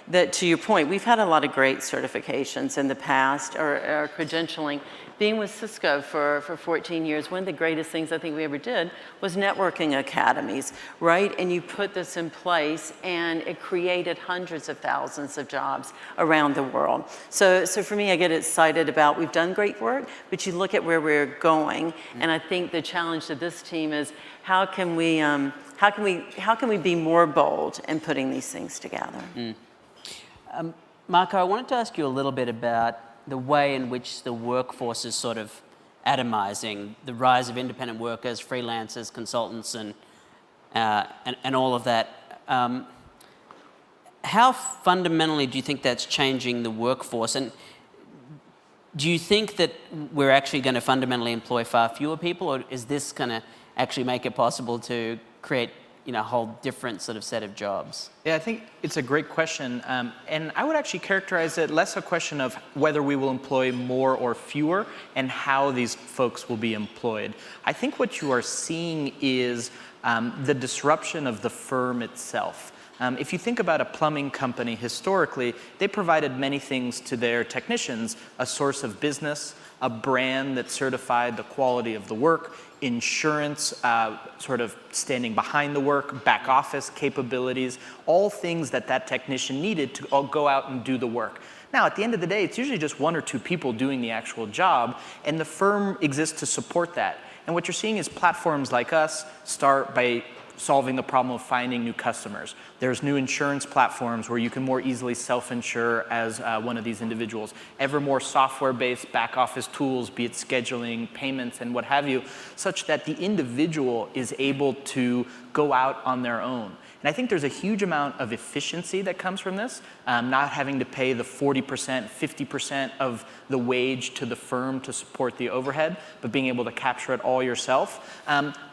that to your point, we've had a lot of great certifications in the past, or credentialing. Being with Cisco for 14 years, one of the greatest things I think we ever did was networking academies, right? And you put this in place, and it created hundreds of thousands of jobs around the world. So for me, I get excited about, we've done great work, but you look at where we're going, and I think the challenge to this team is how can we be more bold in putting these things together? Marco, I wanted to ask you a little bit about the way in which the workforce is sort of atomizing, the rise of independent workers, freelancers, consultants, and all of that. How fundamentally do you think that's changing the workforce? And do you think that we're actually going to fundamentally employ far fewer people, or is this going to actually make it possible to create a whole different sort of set of jobs? Yeah, I think it's a great question. And I would actually characterize it less a question of whether we will employ more or fewer and how these folks will be employed. I think what you are seeing is the disruption of the firm itself. If you think about a plumbing company historically, they provided many things to their technicians: a source of business, a brand that certified the quality of the work, insurance, sort of standing behind the work, back office capabilities, all things that that technician needed to all go out and do the work. Now, at the end of the day, it's usually just one or two people doing the actual job, and the firm exists to support that. And what you're seeing is platforms like us start by solving the problem of finding new customers. There's new insurance platforms where you can more easily self-insure as one of these individuals. Ever more software-based back office tools, be it scheduling, payments, and what have you, such that the individual is able to go out on their own. And I think there's a huge amount of efficiency that comes from this, not having to pay the 40%, 50% of the wage to the firm to support the overhead, but being able to capture it all yourself.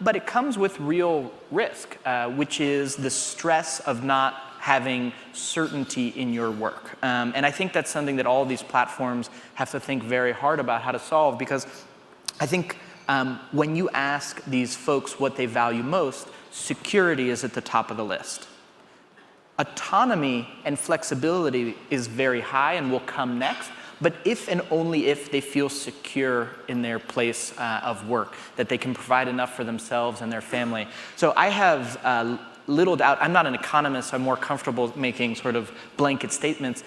But it comes with real risk, which is the stress of not having certainty in your work. And I think that's something that all of these platforms have to think very hard about how to solve, because I think when you ask these folks what they value most, security is at the top of the list. Autonomy and flexibility is very high and will come next, but if and only if they feel secure in their place of work, that they can provide enough for themselves and their family. So I have little doubt. I'm not an economist, so I'm more comfortable making sort of blanket statements.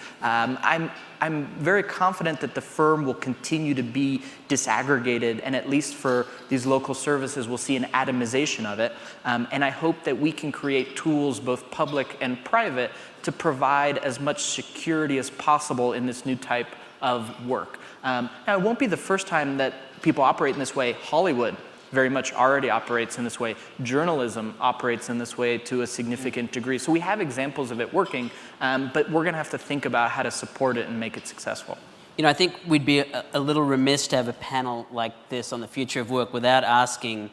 I'm very confident that the firm will continue to be disaggregated, and at least for these local services, we'll see an atomization of it. And I hope that we can create tools, both public and private, to provide as much security as possible in this new type of work. Now, it won't be the first time that people operate in this way. Hollywood very much already operates in this way. Journalism operates in this way to a significant degree. So we have examples of it working, but we're going to have to think about how to support it and make it successful. You know, I think we'd be a little remiss to have a panel like this on the future of work without asking,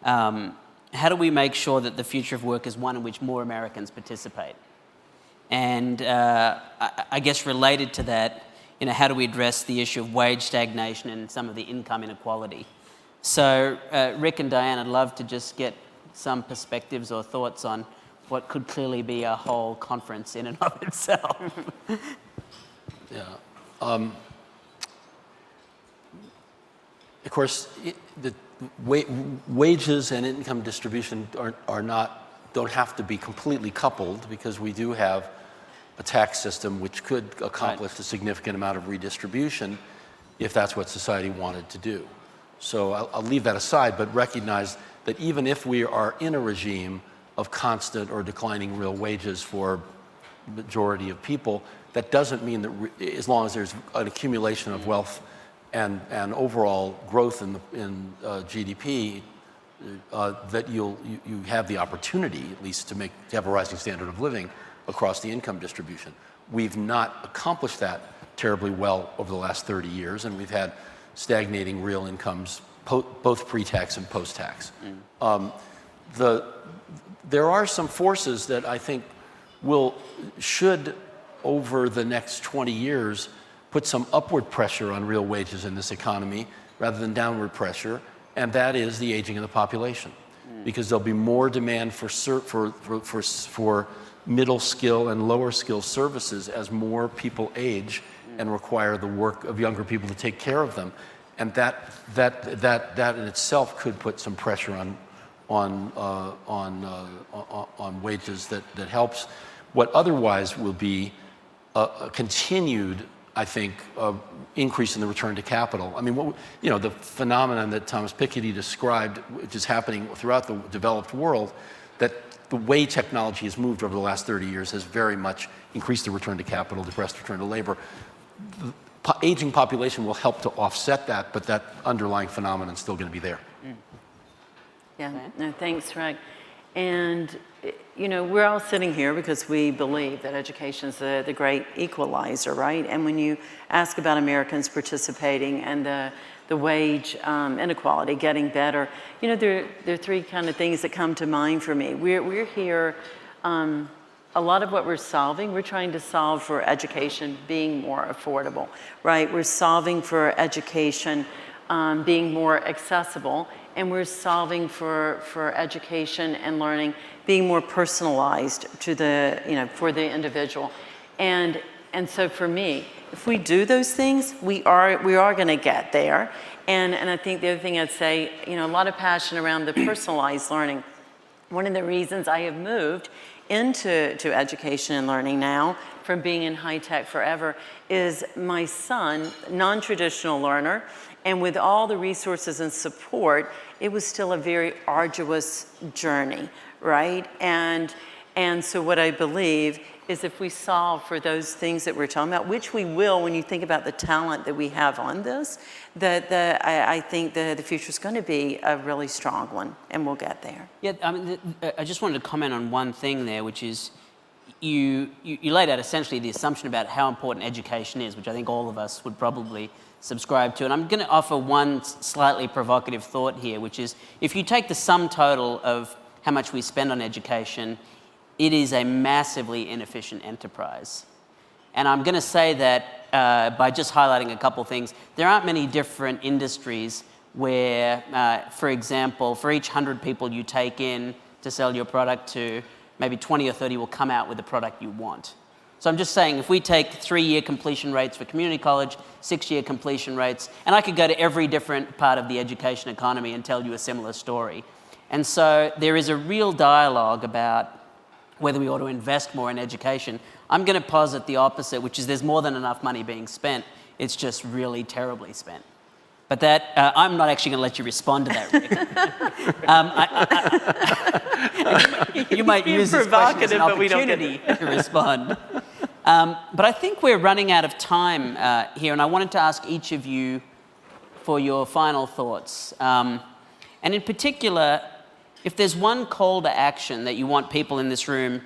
how do we make sure that the future of work is one in which more Americans participate? And I guess related to that, you know, how do we address the issue of wage stagnation and some of the income inequality? So, Rick and Diane, I'd love to just get some perspectives or thoughts on what could clearly be a whole conference in and of itself. Yeah. Of course, the wages and income distribution don't have to be completely coupled, because we do have a tax system which could accomplish a significant amount of redistribution if that's what society wanted to do. So I'll leave that aside, but recognize that even if we are in a regime of constant or declining real wages for the majority of people, that doesn't mean that as long as there's an accumulation of wealth and overall growth in GDP, that you have the opportunity, at least, to have a rising standard of living across the income distribution. We've not accomplished that terribly well over the last 30 years, and we've had stagnating real incomes, both pre-tax and post-tax. There are some forces that I think should, over the next 20 years, put some upward pressure on real wages in this economy rather than downward pressure, and that is the aging of the population. Because there'll be more demand for middle skill and lower skill services as more people age and require the work of younger people to take care of them, and that in itself could put some pressure on wages that helps what otherwise will be a continued, I think, increase in the return to capital. I mean, the phenomenon that Thomas Piketty described, which is happening throughout the developed world, that the way technology has moved over the last 30 years has very much increased the return to capital, depressed return to labor. The aging population will help to offset that, but that underlying phenomenon is still going to be there. Yeah, no, thanks, Rick. And, we're all sitting here because we believe that education is the great equalizer, right? And when you ask about Americans participating and the wage inequality getting better, there are three kind of things that come to mind for me. We're here, a lot of what we're trying to solve for education being more affordable, right? We're solving for education being more accessible, and we're solving for education and learning being more personalized to for the individual. And so for me, if we do those things, we are going to get there. And I think the other thing I'd say, a lot of passion around the personalized learning. One of the reasons I have moved into education and learning now from being in high tech forever is my son, non-traditional learner, and with all the resources and support, it was still a very arduous journey, right? And so what I believe is if we solve for those things that we're talking about, which we will when you think about the talent that we have on this, I think the future is going to be a really strong one, and we'll get there. Yeah, I mean, I just wanted to comment on one thing there, which is you laid out essentially the assumption about how important education is, which I think all of us would probably subscribe to. And I'm going to offer one slightly provocative thought here, which is if you take the sum total of how much we spend on education, it is a massively inefficient enterprise. And I'm going to say that by just highlighting a couple things. There aren't many different industries where, for example, for each 100 people you take in to sell your product to, maybe 20 or 30 will come out with the product you want. So I'm just saying, if we take 3-year completion rates for community college, 6-year completion rates, and I could go to every different part of the education economy and tell you a similar story. And so there is a real dialogue about whether we ought to invest more in education. I'm going to posit the opposite, which is there's more than enough money being spent. It's just really terribly spent. But that, I'm not actually going to let you respond to that, Rick. You might use this question as an opportunity to respond. But I think we're running out of time here, and I wanted to ask each of you for your final thoughts. And in particular, if there's one call to action that you want people in this room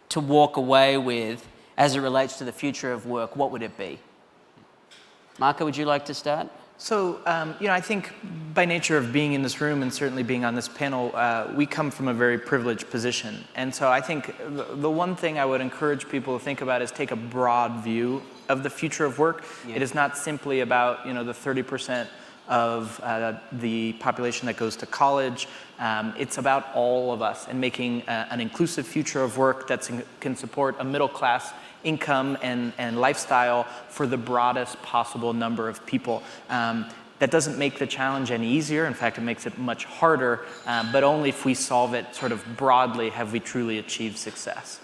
to walk away with as it relates to the future of work, what would it be? Marco, would you like to start? So, I think by nature of being in this room and certainly being on this panel, we come from a very privileged position. And so I think the one thing I would encourage people to think about is take a broad view of the future of work. Yeah. It is not simply about, the 30% of the population that goes to college. It's about all of us and making an inclusive future of work that can support a middle class income and lifestyle for the broadest possible number of people. That doesn't make the challenge any easier. In fact, it makes it much harder, but only if we solve it sort of broadly have we truly achieved success.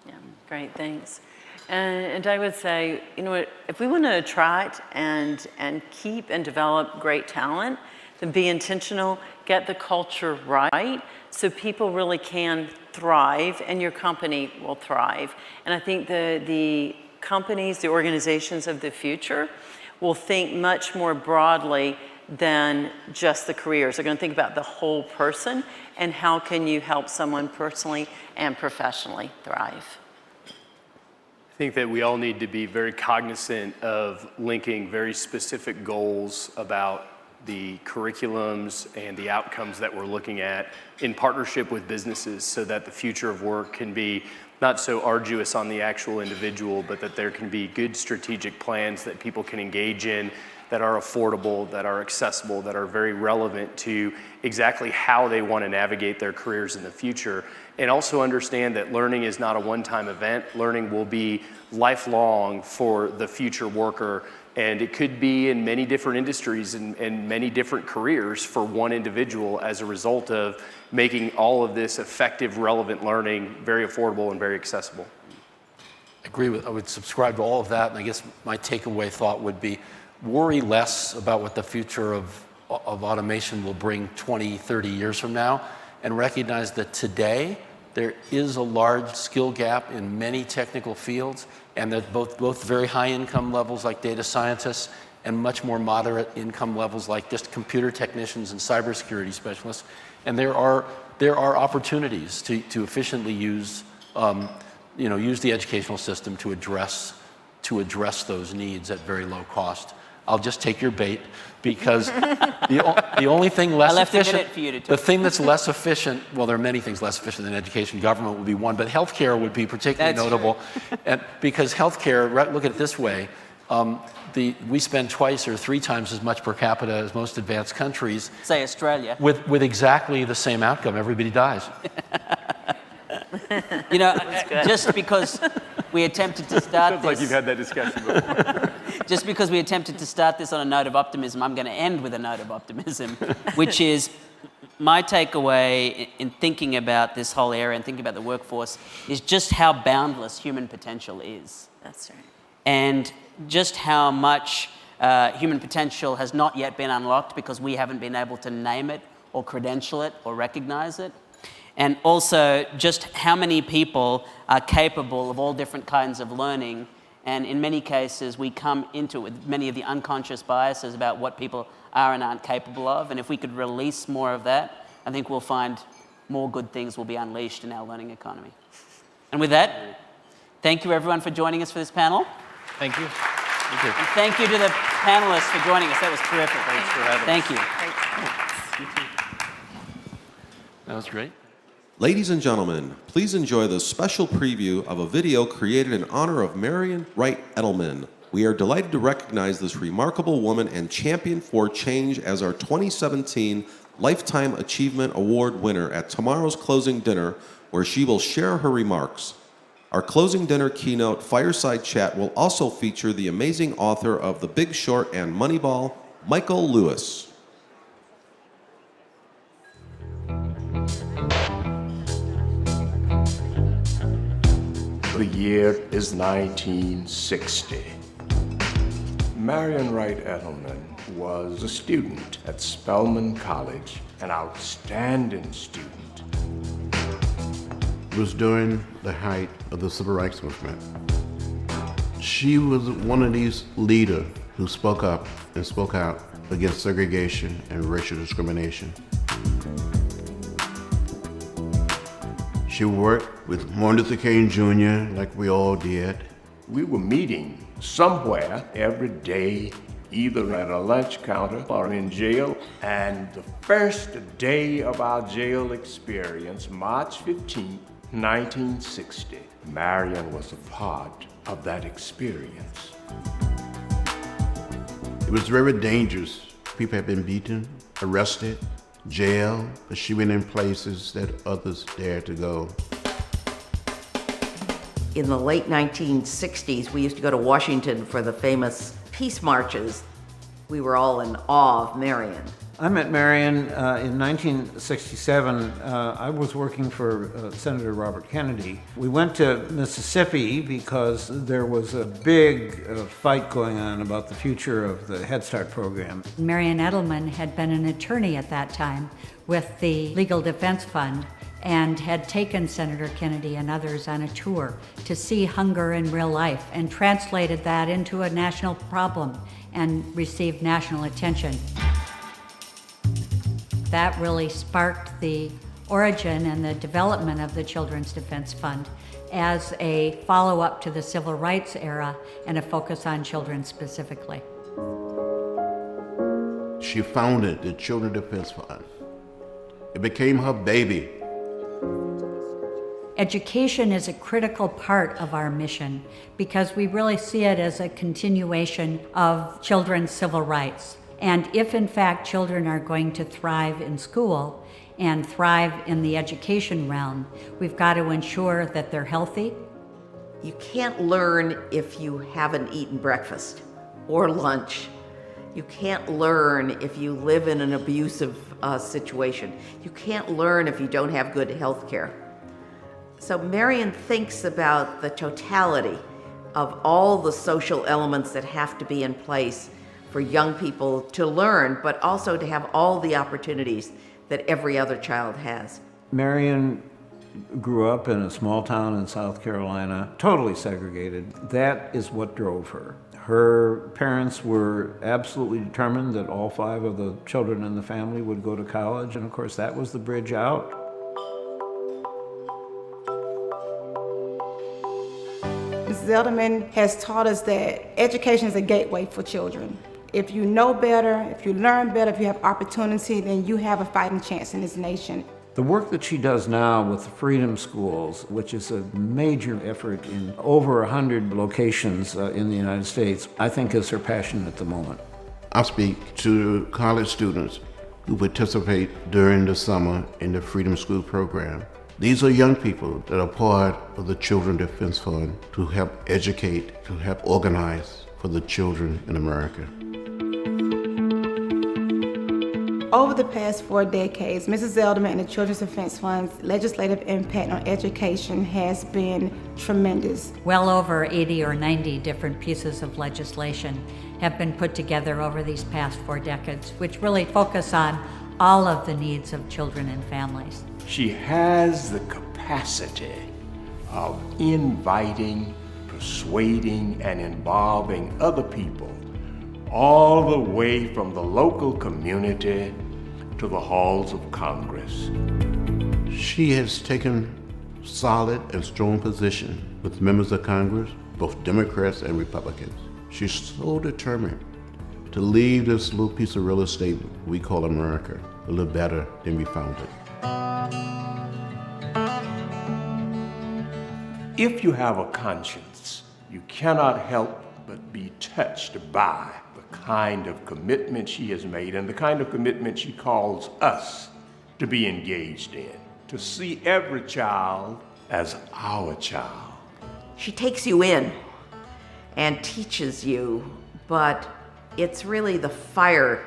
Yeah, great, thanks. And I would say, if we want to attract and keep and develop great talent, then be intentional, get the culture right, so people really can thrive and your company will thrive. And I think the companies, the organizations of the future will think much more broadly than just the careers. They're going to think about the whole person and how can you help someone personally and professionally thrive. I think that we all need to be very cognizant of linking very specific goals about the curriculums and the outcomes that we're looking at in partnership with businesses so that the future of work can be not so arduous on the actual individual, but that there can be good strategic plans that people can engage in that are affordable, that are accessible, that are very relevant to exactly how they want to navigate their careers in the future. And also understand that learning is not a one-time event. Learning will be lifelong for the future worker. And it could be in many different industries and many different careers for one individual as a result of making all of this effective, relevant learning very affordable and very accessible. I would subscribe to all of that. And I guess my takeaway thought would be worry less about what the future of automation will bring 20, 30 years from now, and recognize that today there is a large skill gap in many technical fields, and that both very high income levels like data scientists and much more moderate income levels like just computer technicians and cybersecurity specialists. And there are opportunities to efficiently use the educational system to address those needs at very low cost. I'll just take your bait, because the only thing less efficient, the thing that's less efficient, well, there are many things less efficient than education. Government would be one, but healthcare would be particularly notable. And because healthcare, look at it this way, we spend twice or 3 times as much per capita as most advanced countries. Say Australia. With exactly the same outcome. Everybody dies. Just because we attempted to start Sounds like you've had that discussion before. just because we attempted to start this on a note of optimism, I'm going to end with a note of optimism, which is my takeaway in thinking about this whole area and thinking about the workforce is just how boundless human potential is. That's right. And just how much human potential has not yet been unlocked because we haven't been able to name it or credential it or recognize it. And also just how many people are capable of all different kinds of learning. And in many cases, we come into it with many of the unconscious biases about what people are and aren't capable of. And if we could release more of that, I think we'll find more good things will be unleashed in our learning economy. And with that, thank you everyone for joining us for this panel. Thank you. Thank you. And thank you to the panelists for joining us. That was terrific. Thanks for having us. Thank you. That was great. Ladies and gentlemen, please enjoy the special preview of a video created in honor of Marian Wright Edelman. We are delighted to recognize this remarkable woman and champion for change as our 2017 Lifetime Achievement Award winner at tomorrow's closing dinner, where she will share her remarks. Our closing dinner keynote fireside chat will also feature the amazing author of The Big Short and Moneyball, Michael Lewis. The year is 1960. Marian Wright Edelman was a student at Spelman College, an outstanding student. It was during the height of the Civil Rights Movement. She was one of these leaders who spoke up and spoke out against segregation and racial discrimination. She worked with Martin Luther King Jr. like we all did. We were meeting somewhere every day, either at a lunch counter or in jail. And the first day of our jail experience, March 15, 1960, Marian was a part of that experience. It was very dangerous. People had been beaten, arrested, jailed, but she went in places that others dared to go. In the late 1960s, we used to go to Washington for the famous peace marches. We were all in awe of Marian. I met Marian in 1967. I was working for Senator Robert Kennedy. We went to Mississippi because there was a big fight going on about the future of the Head Start program. Marian Edelman had been an attorney at that time with the Legal Defense Fund and had taken Senator Kennedy and others on a tour to see hunger in real life and translated that into a national problem and received national attention. That really sparked the origin and the development of the Children's Defense Fund as a follow-up to the civil rights era and a focus on children specifically. She founded the Children's Defense Fund. It became her baby. Education is a critical part of our mission because we really see it as a continuation of children's civil rights. And if in fact children are going to thrive in school and thrive in the education realm, we've got to ensure that they're healthy. You can't learn if you haven't eaten breakfast or lunch. You can't learn if you live in an abusive situation. You can't learn if you don't have good health care. So Marian thinks about the totality of all the social elements that have to be in place for young people to learn, but also to have all the opportunities that every other child has. Marian grew up in a small town in South Carolina, totally segregated. That is what drove her. Her parents were absolutely determined that all 5 of the children in the family would go to college, and of course that was the bridge out. Mrs. Edelman has taught us that education is a gateway for children. If you know better, if you learn better, if you have opportunity, then you have a fighting chance in this nation. The work that she does now with the Freedom Schools, which is a major effort in over 100 locations in the United States, I think is her passion at the moment. I speak to college students who participate during the summer in the Freedom School program. These are young people that are part of the Children Defense Fund to help educate, to help organize for the children in America. Over the past 4 decades, Mrs. Zelderman and the Children's Defense Fund's legislative impact on education has been tremendous. Well over 80 or 90 different pieces of legislation have been put together over these past 4 decades, which really focus on all of the needs of children and families. She has the capacity of inviting, persuading, and involving other people all the way from the local community to the halls of Congress. She has taken solid and strong position with members of Congress, both Democrats and Republicans. She's so determined to leave this little piece of real estate we call America a little better than we found it. If you have a conscience, you cannot help but be touched by the kind of commitment she has made and the kind of commitment she calls us to be engaged in, to see every child as our child. She takes you in and teaches you, but it's really the fire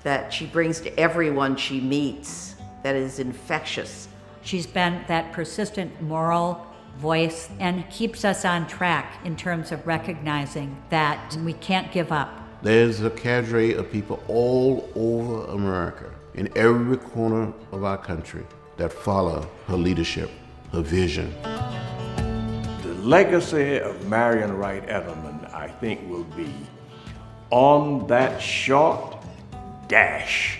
that she brings to everyone she meets that is infectious. She's been that persistent moral voice and keeps us on track in terms of recognizing that we can't give up. There's a cadre of people all over America, in every corner of our country, that follow her leadership, her vision. The legacy of Marian Wright Edelman, I think, will be on that short dash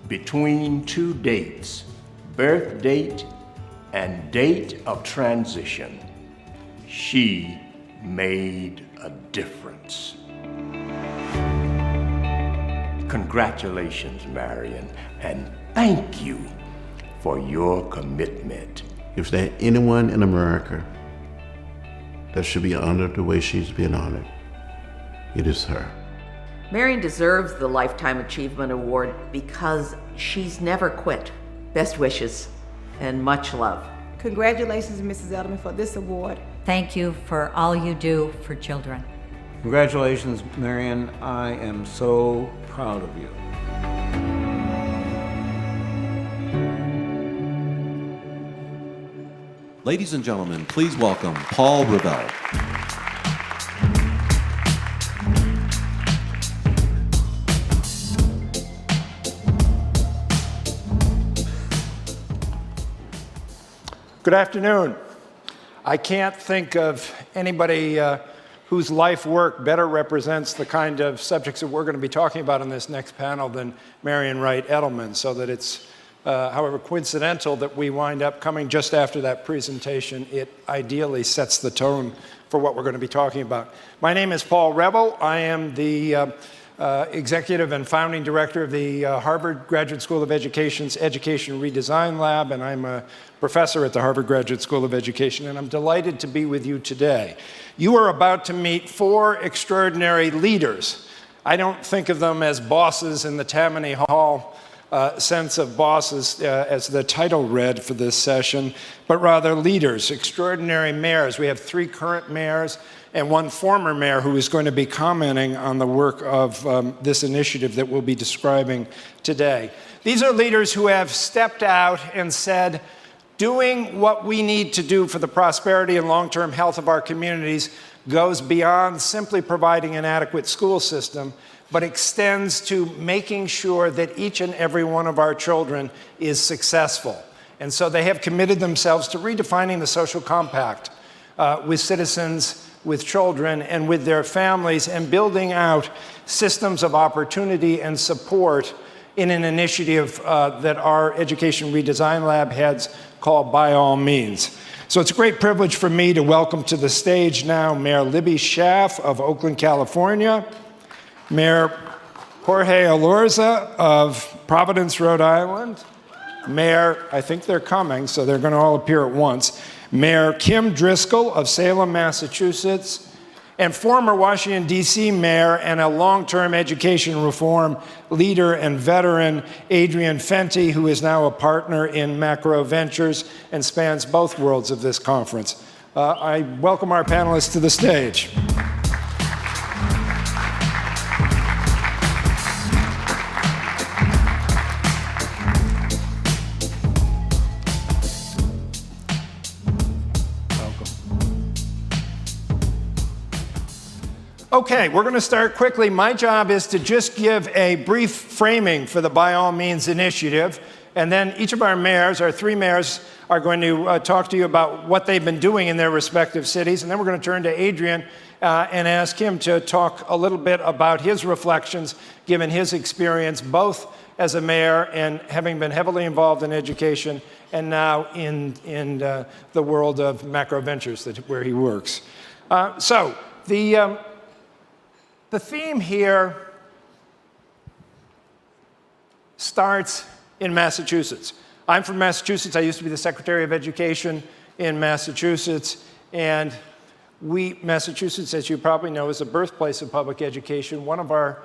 between 2 dates, birth date and date of transition. She made a difference. Congratulations, Marian, and thank you for your commitment. If there's anyone in America that should be honored the way she's been honored, it is her. Marian deserves the Lifetime Achievement Award because she's never quit. Best wishes and much love. Congratulations, Mrs. Zelderman, for this award. Thank you for all you do for children. Congratulations, Marian. I am so proud of you. Ladies and gentlemen, please welcome Paul Reville. Good afternoon. I can't think of anybody whose life work better represents the kind of subjects that we're going to be talking about in this next panel than Marian Wright Edelman, so that it's, however coincidental that we wind up coming just after that presentation, it ideally sets the tone for what we're going to be talking about. My name is Paul Reville. I am the executive and founding director of the Harvard Graduate School of Education's Education Redesign Lab, and I'm a professor at the Harvard Graduate School of Education, and I'm delighted to be with you today. You are about to meet 4 extraordinary leaders. I don't think of them as bosses in the Tammany Hall sense of bosses as the title read for this session, but rather leaders, extraordinary mayors. We have 3 current mayors and 1 former mayor who is going to be commenting on the work of this initiative that we'll be describing today. These are leaders who have stepped out and said, doing what we need to do for the prosperity and long-term health of our communities goes beyond simply providing an adequate school system, but extends to making sure that each and every one of our children is successful. And so they have committed themselves to redefining the social compact with citizens, with children, and with their families, and building out systems of opportunity and support in an initiative that our Education Redesign Lab heads called By All Means. So it's a great privilege for me to welcome to the stage now Mayor Libby Schaaf of Oakland, California, Mayor Jorge Elorza of Providence, Rhode Island, Mayor, I think they're coming, so they're going to all appear at once, Mayor Kim Driscoll of Salem, Massachusetts, and former Washington, D.C. mayor and a long-term education reform leader and veteran, Adrian Fenty, who is now a partner in Macro Ventures and spans both worlds of this conference. I welcome our panelists to the stage. Okay, we're going to start quickly. My job is to just give a brief framing for the By All Means initiative, and then each of our mayors, our three mayors, are going to talk to you about what they've been doing in their respective cities, and then we're going to turn to Adrian and ask him to talk a little bit about his reflections, given his experience both as a mayor and having been heavily involved in education, and now in the world of Macro Ventures, where he works. The theme here starts in Massachusetts. I'm from Massachusetts. I used to be the Secretary of Education in Massachusetts. And Massachusetts, as you probably know, is the birthplace of public education. One of our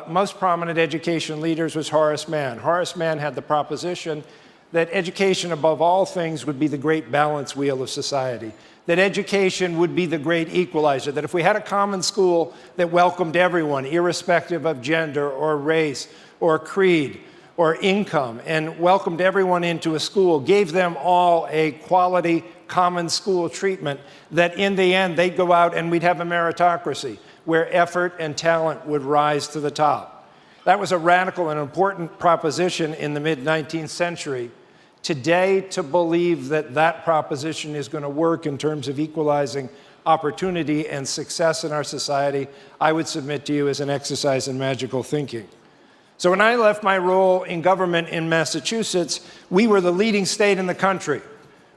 most prominent education leaders was Horace Mann. Horace Mann had the proposition that education, above all things, would be the great balance wheel of society. That education would be the great equalizer, that if we had a common school that welcomed everyone, irrespective of gender or race or creed or income, and welcomed everyone into a school, gave them all a quality common school treatment, that in the end they'd go out and we'd have a meritocracy where effort and talent would rise to the top. That was a radical and important proposition in the mid-19th century. Today, to believe that that proposition is going to work in terms of equalizing opportunity and success in our society, I would submit to you as an exercise in magical thinking. So when I left my role in government in Massachusetts, we were the leading state in the country.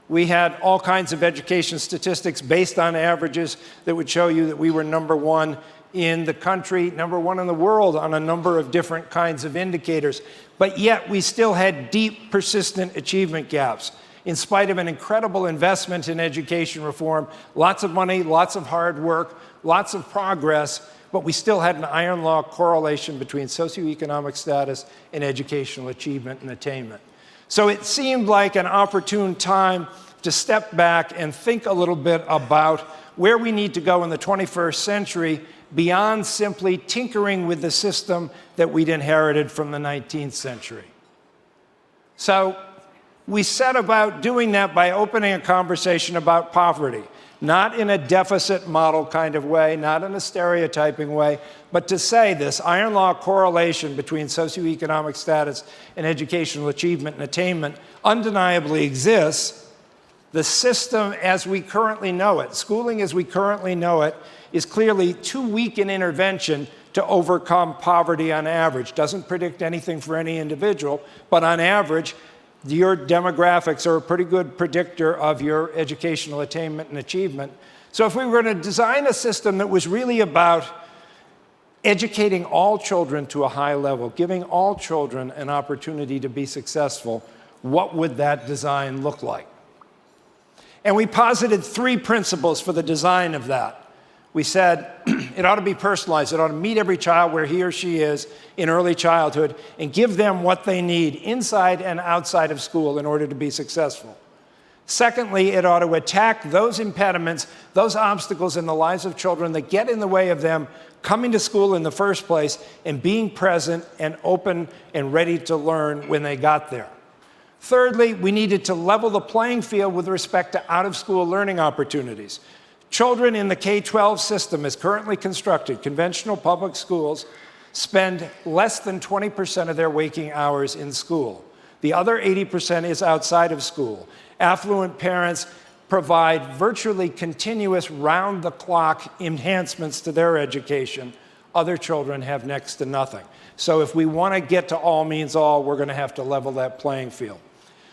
We had all kinds of education statistics based on averages that would show you that we were number one in the country, number one in the world on a number of different kinds of indicators. But yet we still had deep, persistent achievement gaps. In spite of an incredible investment in education reform, lots of money, lots of hard work, lots of progress, but we still had an iron law correlation between socioeconomic status and educational achievement and attainment. So it seemed like an opportune time to step back and think a little bit about where we need to go in the 21st century beyond simply tinkering with the system that we'd inherited from the 19th century. So we set about doing that by opening a conversation about poverty, not in a deficit model kind of way, not in a stereotyping way, but to say this iron law correlation between socioeconomic status and educational achievement and attainment undeniably exists. The system as we currently know it, schooling as we currently know it, is clearly too weak an intervention to overcome poverty on average. Doesn't predict anything for any individual, but on average, your demographics are a pretty good predictor of your educational attainment and achievement. So if we were going to design a system that was really about educating all children to a high level, giving all children an opportunity to be successful, what would that design look like? And we posited three principles for the design of that. We said it ought to be personalized. It ought to meet every child where he or she is in early childhood and give them what they need inside and outside of school in order to be successful. Secondly, it ought to attack those impediments, those obstacles in the lives of children that get in the way of them coming to school in the first place and being present and open and ready to learn when they got there. Thirdly, we needed to level the playing field with respect to out-of-school learning opportunities. Children in the K-12 system as currently constructed, conventional public schools, spend less than 20% of their waking hours in school. The other 80% is outside of school. Affluent parents provide virtually continuous round-the-clock enhancements to their education. Other children have next to nothing. So if we want to get to all means all, we're going to have to level that playing field.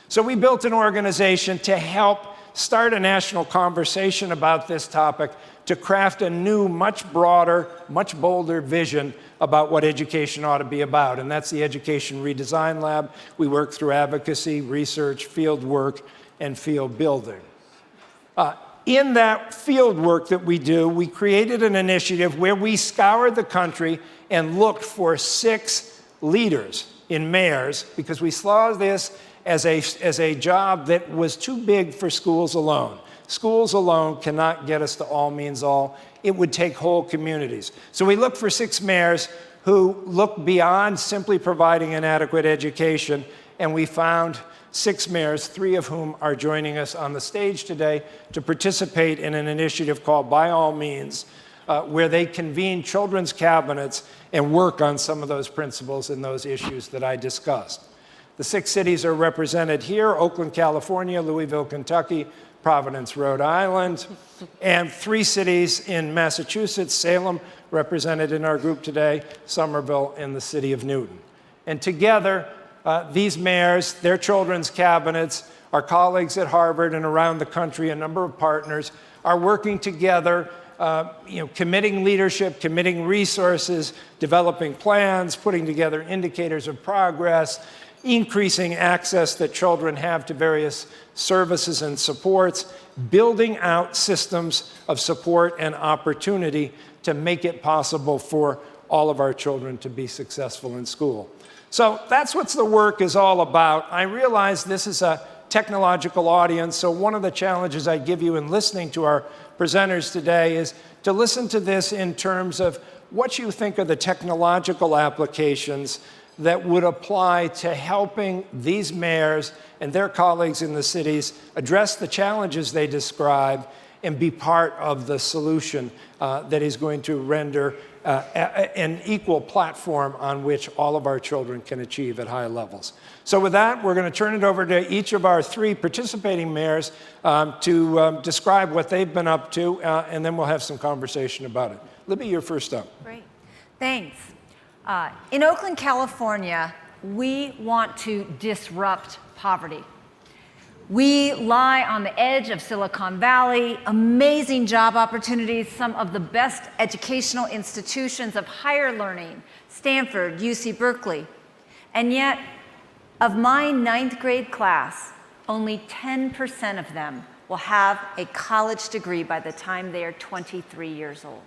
So we built an organization to help start a national conversation about this topic, to craft a new, much broader, much bolder vision about what education ought to be about. And that's the Education Redesign Lab. We work through advocacy, research, field work, and field building. In that field work that we do, we created an initiative where we scoured the country and looked for 6 leaders in mayors, because we saw this as a job that was too big for schools alone. Schools alone cannot get us to all means all. It would take whole communities. So we looked for 6 mayors who looked beyond simply providing an adequate education, and we found 6 mayors, 3 of whom are joining us on the stage today to participate in an initiative called By All Means, where they convene children's cabinets and work on some of those principles and those issues that I discussed. The 6 cities are represented here: Oakland, California; Louisville, Kentucky; Providence, Rhode Island; and 3 cities in Massachusetts: Salem, represented in our group today; Somerville, and the city of Newton. And together, these mayors, their children's cabinets, our colleagues at Harvard and around the country, a number of partners, are working together, committing leadership, committing resources, developing plans, putting together indicators of progress, increasing access that children have to various services and supports, building out systems of support and opportunity to make it possible for all of our children to be successful in school. So that's what the work is all about. I realize this is a technological audience, so one of the challenges I give you in listening to our presenters today is to listen to this in terms of what you think are the technological applications that would apply to helping these mayors and their colleagues in the cities address the challenges they describe and be part of the solution that is going to render an equal platform on which all of our children can achieve at high levels. So with that, we're going to turn it over to each of our 3 participating mayors to describe what they've been up to, and then we'll have some conversation about it. Libby, you're first up. Great. Thanks. In Oakland, California, we want to disrupt poverty. We lie on the edge of Silicon Valley, amazing job opportunities, some of the best educational institutions of higher learning, Stanford, UC Berkeley. And yet, of my 9th grade class, only 10% of them will have a college degree by the time they are 23 years old.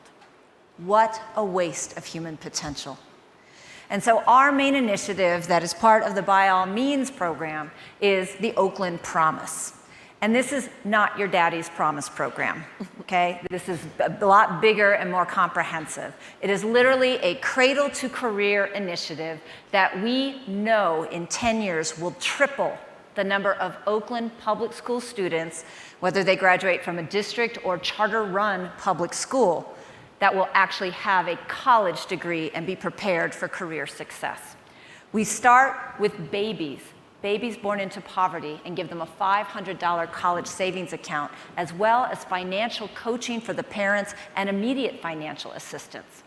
What a waste of human potential. And so our main initiative that is part of the By All Means program is the Oakland Promise. And this is not your daddy's promise program, okay? This is a lot bigger and more comprehensive. It is literally a cradle to career initiative that we know in 10 years will triple the number of Oakland public school students, whether they graduate from a district or charter-run public school, that will actually have a college degree and be prepared for career success. We start with babies born into poverty, and give them a $500 college savings account, as well as financial coaching for the parents and immediate financial assistance.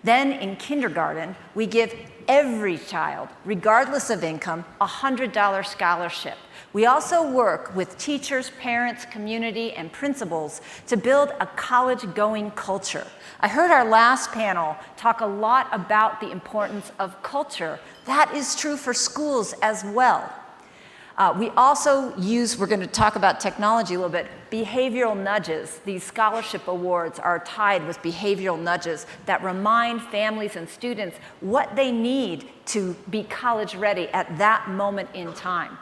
Then in kindergarten, we give every child, regardless of income, a $100 scholarship. We also work with teachers, parents, community, and principals to build a college-going culture. I heard our last panel talk a lot about the importance of culture. That is true for schools as well. We also use, we're going to talk about technology a little bit, behavioral nudges. These scholarship awards are tied with behavioral nudges that remind families and students what they need to be college ready at that moment in time.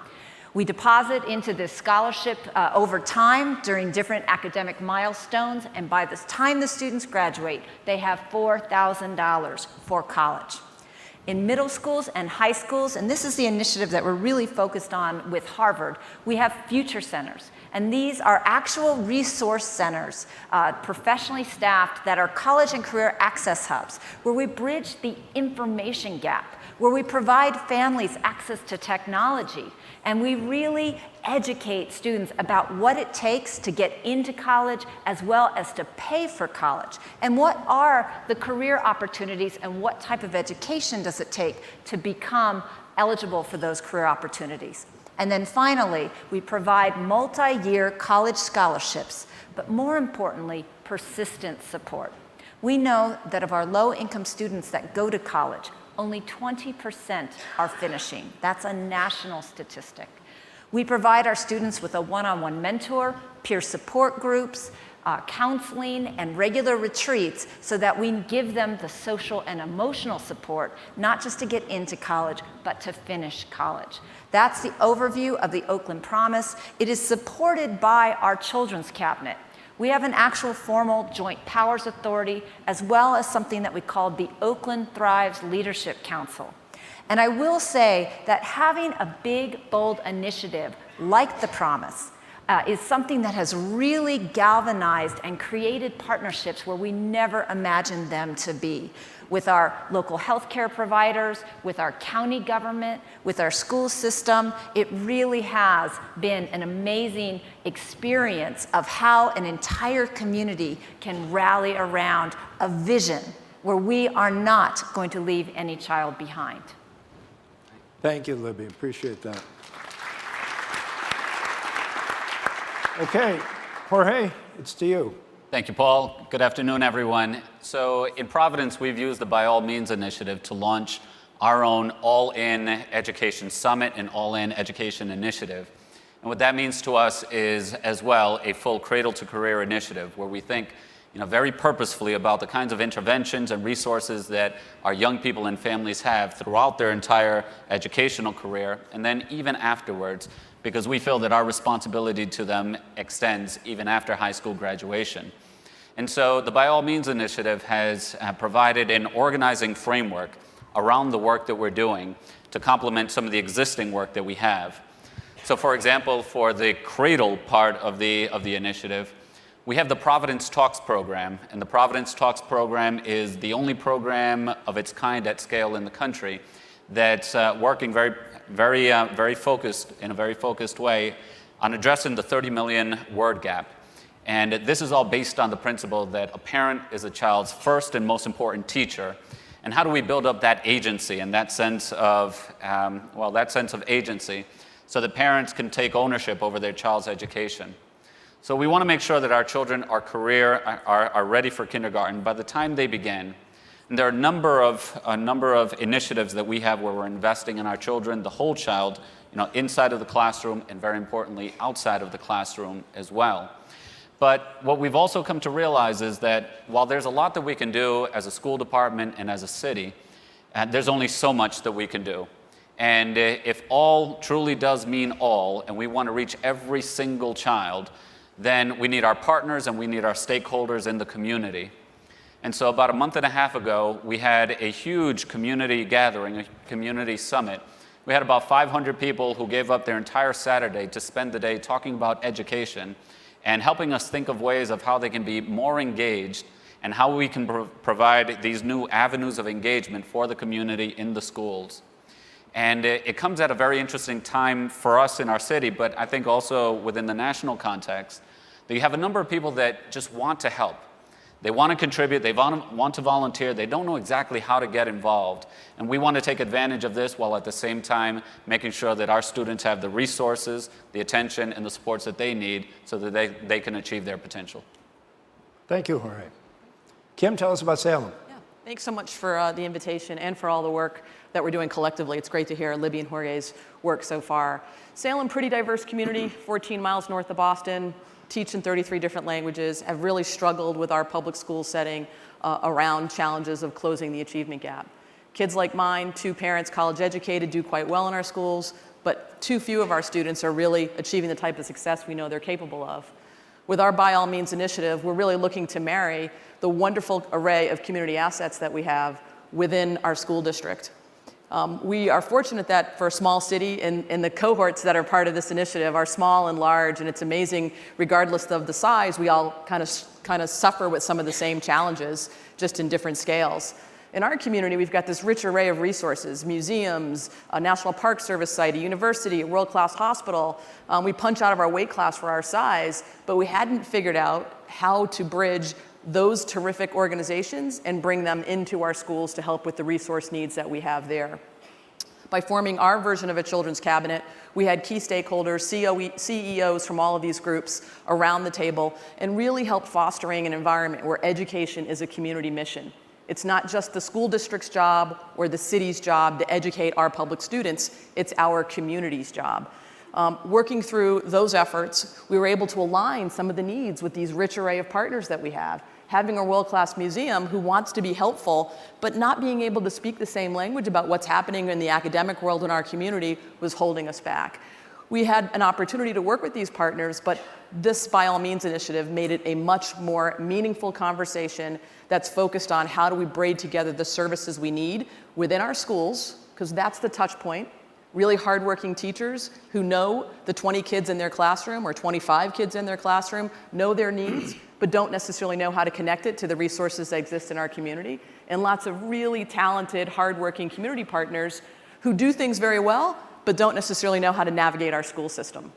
We deposit into this scholarship over time during different academic milestones, and by the time the students graduate, they have $4,000 for college. In middle schools and high schools, and this is the initiative that we're really focused on with Harvard, we have future centers. And these are actual resource centers, professionally staffed, that are college and career access hubs, where we bridge the information gap, where we provide families access to technology, and we really educate students about what it takes to get into college as well as to pay for college. And what are the career opportunities and what type of education does it take to become eligible for those career opportunities. And then finally, we provide multi-year college scholarships, but more importantly, persistent support. We know that of our low-income students that go to college, only 20% are finishing. That's a national statistic. We provide our students with a one-on-one mentor, peer support groups, counseling, and regular retreats so that we give them the social and emotional support, not just to get into college, but to finish college. That's the overview of the Oakland Promise. It is supported by our Children's Cabinet. We have an actual formal joint powers authority, as well as something that we call the Oakland Thrives Leadership Council. And I will say that having a big, bold initiative like the Promise is something that has really galvanized and created partnerships where we never imagined them to be. With our local healthcare providers, with our county government, with our school system, it really has been an amazing experience of how an entire community can rally around a vision where we are not going to leave any child behind. Thank you, Libby. Appreciate that. Okay, Jorge, it's to you. Thank you, Paul. Good afternoon, everyone. So in Providence, we've used the By All Means initiative to launch our own All-In Education Summit and All-In Education Initiative. And what that means to us is, as well, a full cradle-to-career initiative where we think very purposefully about the kinds of interventions and resources that our young people and families have throughout their entire educational career, and then even afterwards, because we feel that our responsibility to them extends even after high school graduation. And so the By All Means initiative has provided an organizing framework around the work that we're doing to complement some of the existing work that we have. So for example, for the cradle part of the initiative, we have the Providence Talks program, and the Providence Talks program is the only program of its kind at scale in the country that's working very focused, in a very focused way on addressing the 30 million word gap. And this is all based on the principle that a parent is a child's first and most important teacher. And how do we build up that agency and that sense of, agency so that parents can take ownership over their child's education? So we want to make sure that our children are ready for kindergarten by the time they begin. And there are a number of initiatives that we have where we're investing in our children, the whole child, inside of the classroom and very importantly, outside of the classroom as well. But what we've also come to realize is that while there's a lot that we can do as a school department and as a city, there's only so much that we can do. And if all truly does mean all, and we want to reach every single child, then we need our partners and we need our stakeholders in the community. And so about a month and a half ago, we had a huge community gathering, a community summit. We had about 500 people who gave up their entire Saturday to spend the day talking about education and helping us think of ways of how they can be more engaged and how we can provide these new avenues of engagement for the community in the schools. And it comes at a very interesting time for us in our city, but I think also within the national context, that you have a number of people that just want to help. They want to contribute, they want to volunteer, they don't know exactly how to get involved. And we want to take advantage of this while at the same time making sure that our students have the resources, the attention, and the supports that they need so that they can achieve their potential. Thank you, Jorge. Kim, tell us about Salem. Thanks so much for the invitation and for all the work that we're doing collectively. It's great to hear Libby and Jorge's work so far. Salem, pretty diverse community, 14 miles north of Boston, teach in 33 different languages, have really struggled with our public school setting around challenges of closing the achievement gap. Kids like mine, 2 parents, college educated, do quite well in our schools, but too few of our students are really achieving the type of success we know they're capable of. With our By All Means initiative, we're really looking to marry the wonderful array of community assets that we have within our school district. We are fortunate that for a small city and the cohorts that are part of this initiative are small and large, and it's amazing, regardless of the size, we all kind of suffer with some of the same challenges, just in different scales. In our community, we've got this rich array of resources, museums, a National Park Service site, a university, a world-class hospital. We punch out of our weight class for our size, but we hadn't figured out how to bridge those terrific organizations and bring them into our schools to help with the resource needs that we have there. By forming our version of a children's cabinet, we had key stakeholders, CEOs from all of these groups around the table, and really helped fostering an environment where education is a community mission. It's not just the school district's job or the city's job to educate our public students, it's our community's job. Working through those efforts, we were able to align some of the needs with these rich array of partners that we have. Having a world-class museum who wants to be helpful, but not being able to speak the same language about what's happening in the academic world in our community was holding us back. We had an opportunity to work with these partners, but this By All Means initiative made it a much more meaningful conversation that's focused on how do we braid together the services we need within our schools, because that's the touch point. Really hardworking teachers who know the 20 kids in their classroom or 25 kids in their classroom, know their needs, but don't necessarily know how to connect it to the resources that exist in our community. And lots of really talented, hardworking community partners who do things very well, but don't necessarily know how to navigate our school system.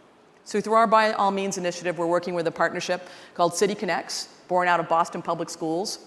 So through our By All Means initiative, we're working with a partnership called City Connects, born out of Boston Public Schools,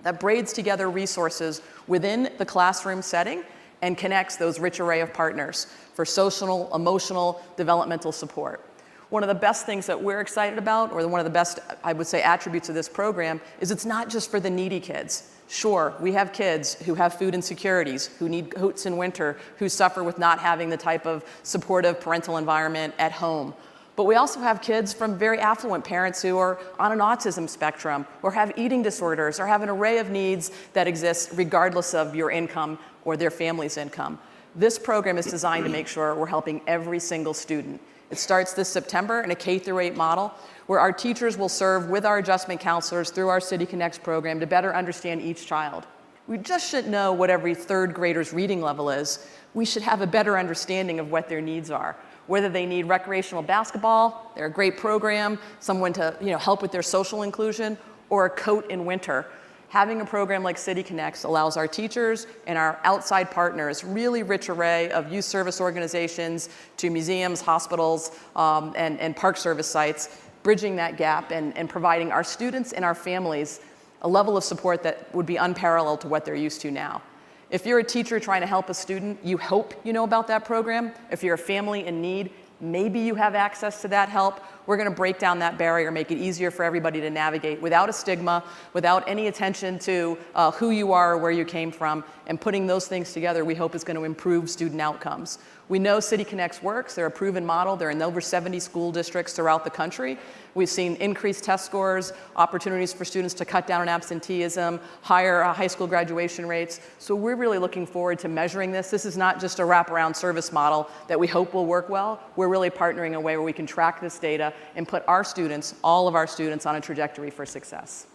that braids together resources within the classroom setting and connects those rich array of partners for social, emotional, developmental support. One of the best things that we're excited about, or one of the best, I would say, attributes of this program is it's not just for the needy kids. Sure, we have kids who have food insecurities, who need coats in winter, who suffer with not having the type of supportive parental environment at home. But we also have kids from very affluent parents who are on an autism spectrum, or have eating disorders, or have an array of needs that exist regardless of your income or their family's income. This program is designed to make sure we're helping every single student. It starts this September in a K-8 model where our teachers will serve with our adjustment counselors through our City Connects program to better understand each child. We just shouldn't know what every third grader's reading level is. We should have a better understanding of what their needs are. Whether they need recreational basketball, they're a great program, someone to help with their social inclusion, or a coat in winter. Having a program like City Connects allows our teachers and our outside partners, really rich array of youth service organizations to museums, hospitals, and park service sites, bridging that gap and providing our students and our families a level of support that would be unparalleled to what they're used to now. If you're a teacher trying to help a student, you hope you know about that program. If you're a family in need, maybe you have access to that help. We're going to break down that barrier, make it easier for everybody to navigate without a stigma, without any attention to who you are or where you came from. And putting those things together, we hope is going to improve student outcomes. We know City Connects works. They're a proven model. They're in over 70 school districts throughout the country. We've seen increased test scores, opportunities for students to cut down on absenteeism, higher high school graduation rates. So we're really looking forward to measuring this. This is not just a wraparound service model that we hope will work well. We're really partnering in a way where we can track this data and put our students, all of our students, on a trajectory for success.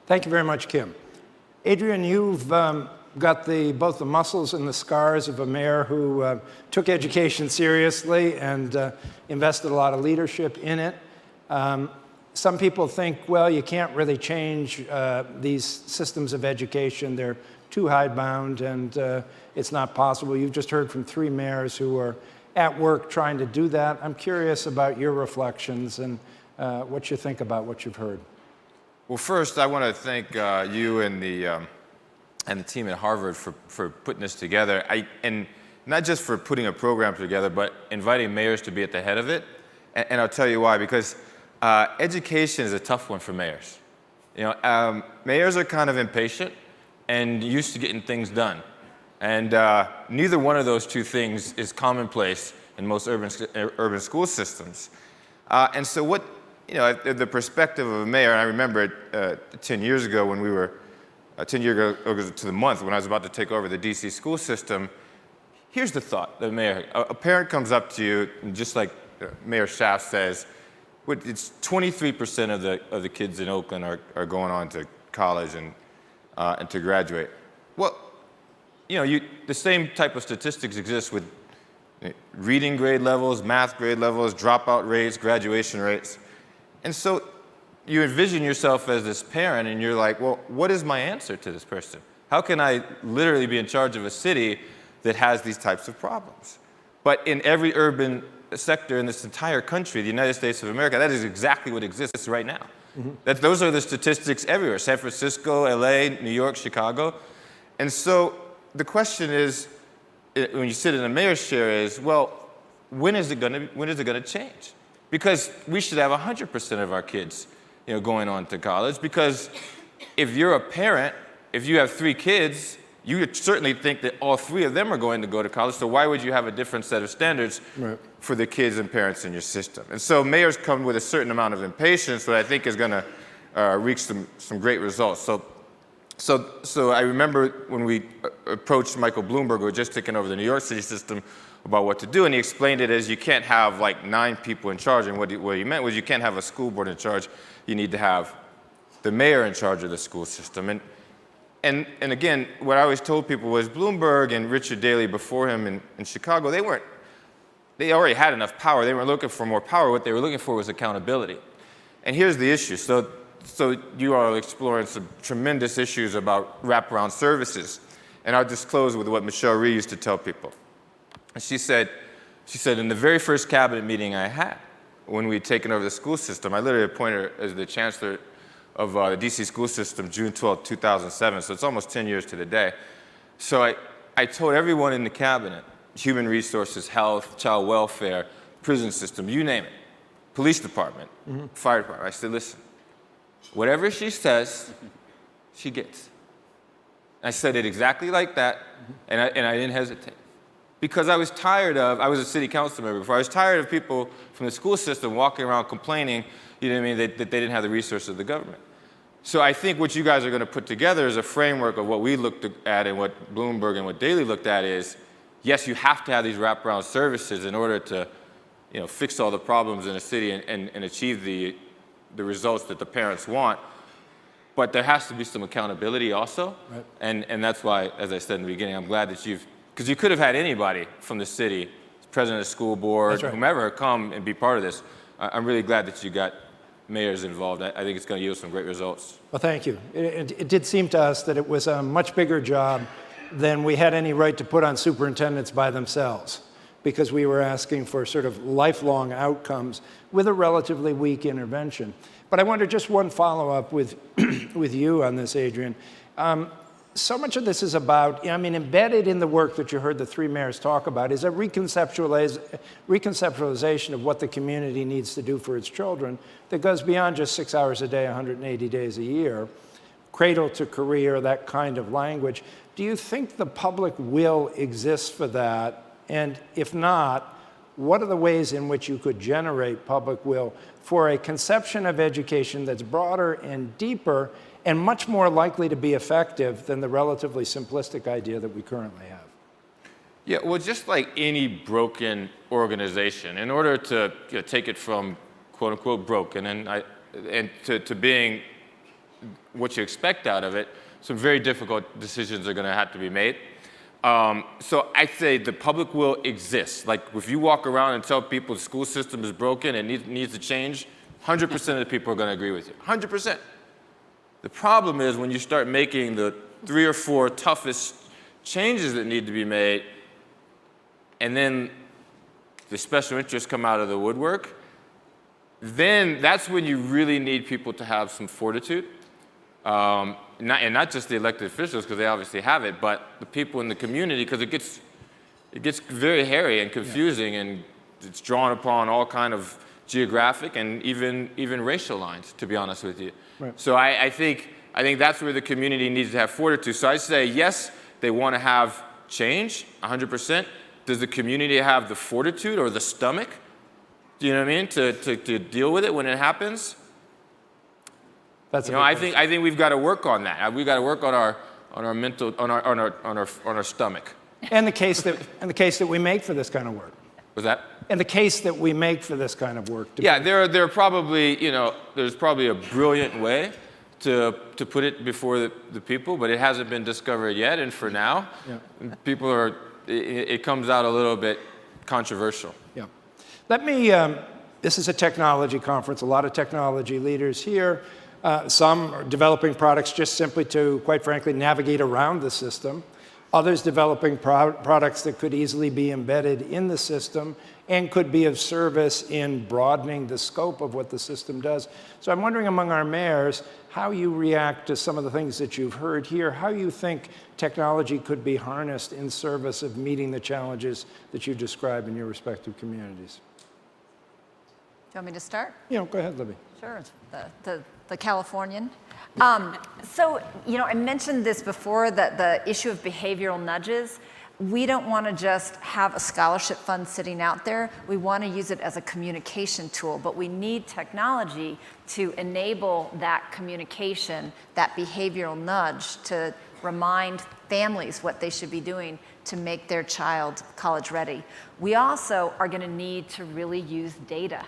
Thank you very much, Kim. Adrian, you've got both the muscles and the scars of a mayor who took education seriously and invested a lot of leadership in it. Some people think, well, you can't really change these systems of education. They're too hidebound and it's not possible. You've just heard from 3 mayors who are at work trying to do that. I'm curious about your reflections and what you think about what you've heard. Well, first, I want to thank you and the team at Harvard for putting this together. And not just for putting a program together, but inviting mayors to be at the head of it. And I'll tell you why, because education is a tough one for mayors. Mayors are kind of impatient and used to getting things done. And neither one of those two things is commonplace in most urban school systems. And so what, the perspective of a mayor, and I remember 10 years ago when we were, 10 years ago to the month when I was about to take over the DC school system, here's the thought, the mayor, a parent comes up to you, and just like Mayor Schaaf says, it's 23% of the kids in Oakland are going on to college and to graduate. Well, the same type of statistics exist with reading grade levels, math grade levels, dropout rates, graduation rates. And so you envision yourself as this parent and you're like, well, what is my answer to this person? How can I literally be in charge of a city that has these types of problems? But in every urban sector in this entire country, the United States of America, that is exactly what exists right now. Mm-hmm. Those are the statistics everywhere, San Francisco, LA, New York, Chicago. And so the question is, when you sit in a mayor's chair is, well, when is it going to change? Because we should have 100% of our kids, going on to college. Because if you're a parent, if you have 3 kids, you would certainly think that all 3 of them are going to go to college. So why would you have a different set of standards? Right. for the kids and parents in your system. And so mayors come with a certain amount of impatience that I think is going to reach some great results. So I remember when we approached Michael Bloomberg, who had just taken over the New York City system, about what to do, and he explained it as you can't have like 9 people in charge, and what he meant was you can't have a school board in charge, you need to have the mayor in charge of the school system. And again, what I always told people was Bloomberg and Richard Daley before him in Chicago, they already had enough power. They weren't looking for more power. What they were looking for was accountability. And here's the issue. So you are exploring some tremendous issues about wraparound services. And I'll just close with what Michelle Rhee used to tell people. And she said, in the very first cabinet meeting I had, when we'd taken over the school system, I literally appointed her as the chancellor of the DC school system June 12, 2007, so it's almost 10 years to the day. So I told everyone in the cabinet, human resources, health, child welfare, prison system, you name it, police department, fire department, I said, listen, whatever she says, she gets. I said it exactly like that, and I didn't hesitate. Because I was a city council member before, I was tired of people from the school system walking around complaining, you know what I mean, that they didn't have the resources of the government. So I think what you guys are going to put together is a framework of what we looked at and what Bloomberg and what Daley looked at is, yes, you have to have these wraparound services in order to, fix all the problems in a city and achieve the results that the parents want. But there has to be some accountability also. Right. And that's why, as I said in the beginning, I'm glad that because you could have had anybody from the city, president of the school board, right, whomever, come and be part of this. I'm really glad that you got mayors involved. I think it's going to yield some great results. Well, thank you. It did seem to us that it was a much bigger job than we had any right to put on superintendents by themselves, because we were asking for sort of lifelong outcomes with a relatively weak intervention. But I wonder, just one follow-up with you on this, Adrian. So much of this is about, embedded in the work that you heard the 3 mayors talk about is a reconceptualization of what the community needs to do for its children that goes beyond just 6 hours a day, 180 days a year, cradle to career, that kind of language. Do you think the public will exists for that? And if not, what are the ways in which you could generate public will for a conception of education that's broader and deeper and much more likely to be effective than the relatively simplistic idea that we currently have? Yeah, well, just like any broken organization, in order to take it from quote unquote broken and to being what you expect out of it, some very difficult decisions are going to have to be made. So I'd say the public will exist. Like if you walk around and tell people the school system is broken and needs to change, 100% of the people are going to agree with you, 100%. The problem is when you start making the 3 or 4 toughest changes that need to be made, and then the special interests come out of the woodwork, then that's when you really need people to have some fortitude. And not just the elected officials, because they obviously have it, but the people in the community, because it gets very hairy and confusing, and it's drawn upon all kind of geographic and even racial lines, to be honest with you. Right. So I think that's where the community needs to have fortitude. So I say, yes, they want to have change, 100%. Does the community have the fortitude or the stomach, do you know what I mean, to deal with it when it happens? That's I think we've got to work on that. We've got to work on our mental, on our stomach. And the case that we make for this kind of work. Was that? And the case that we make for this kind of work. Yeah, there are probably, there's probably a brilliant way to put it before the people, but it hasn't been discovered yet. And for now, people it comes out a little bit controversial. Yeah. Let me, this is a technology conference, a lot of technology leaders here. Some are developing products just simply to, quite frankly, navigate around the system. Others developing products that could easily be embedded in the system and could be of service in broadening the scope of what the system does. So I'm wondering among our mayors how you react to some of the things that you've heard here, how you think technology could be harnessed in service of meeting the challenges that you describe in your respective communities. Do you want me to start? Go ahead, Libby. Sure, the Californian. So, I mentioned this before, that the issue of behavioral nudges. we don't want to just have a scholarship fund sitting out there. We want to use it as a communication tool, but we need technology to enable that communication, that behavioral nudge to remind families what they should be doing to make their child college ready. We also are going to need to really use data.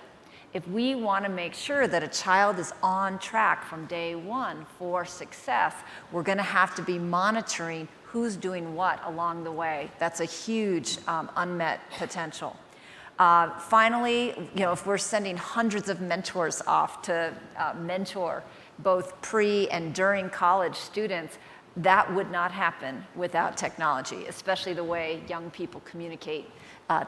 If we want to make sure that a child is on track from day one for success, we're going to have to be monitoring who's doing what along the way. That's a huge unmet potential. Finally, if we're sending hundreds of mentors off to mentor both pre and during college students, that would not happen without technology, especially the way young people communicate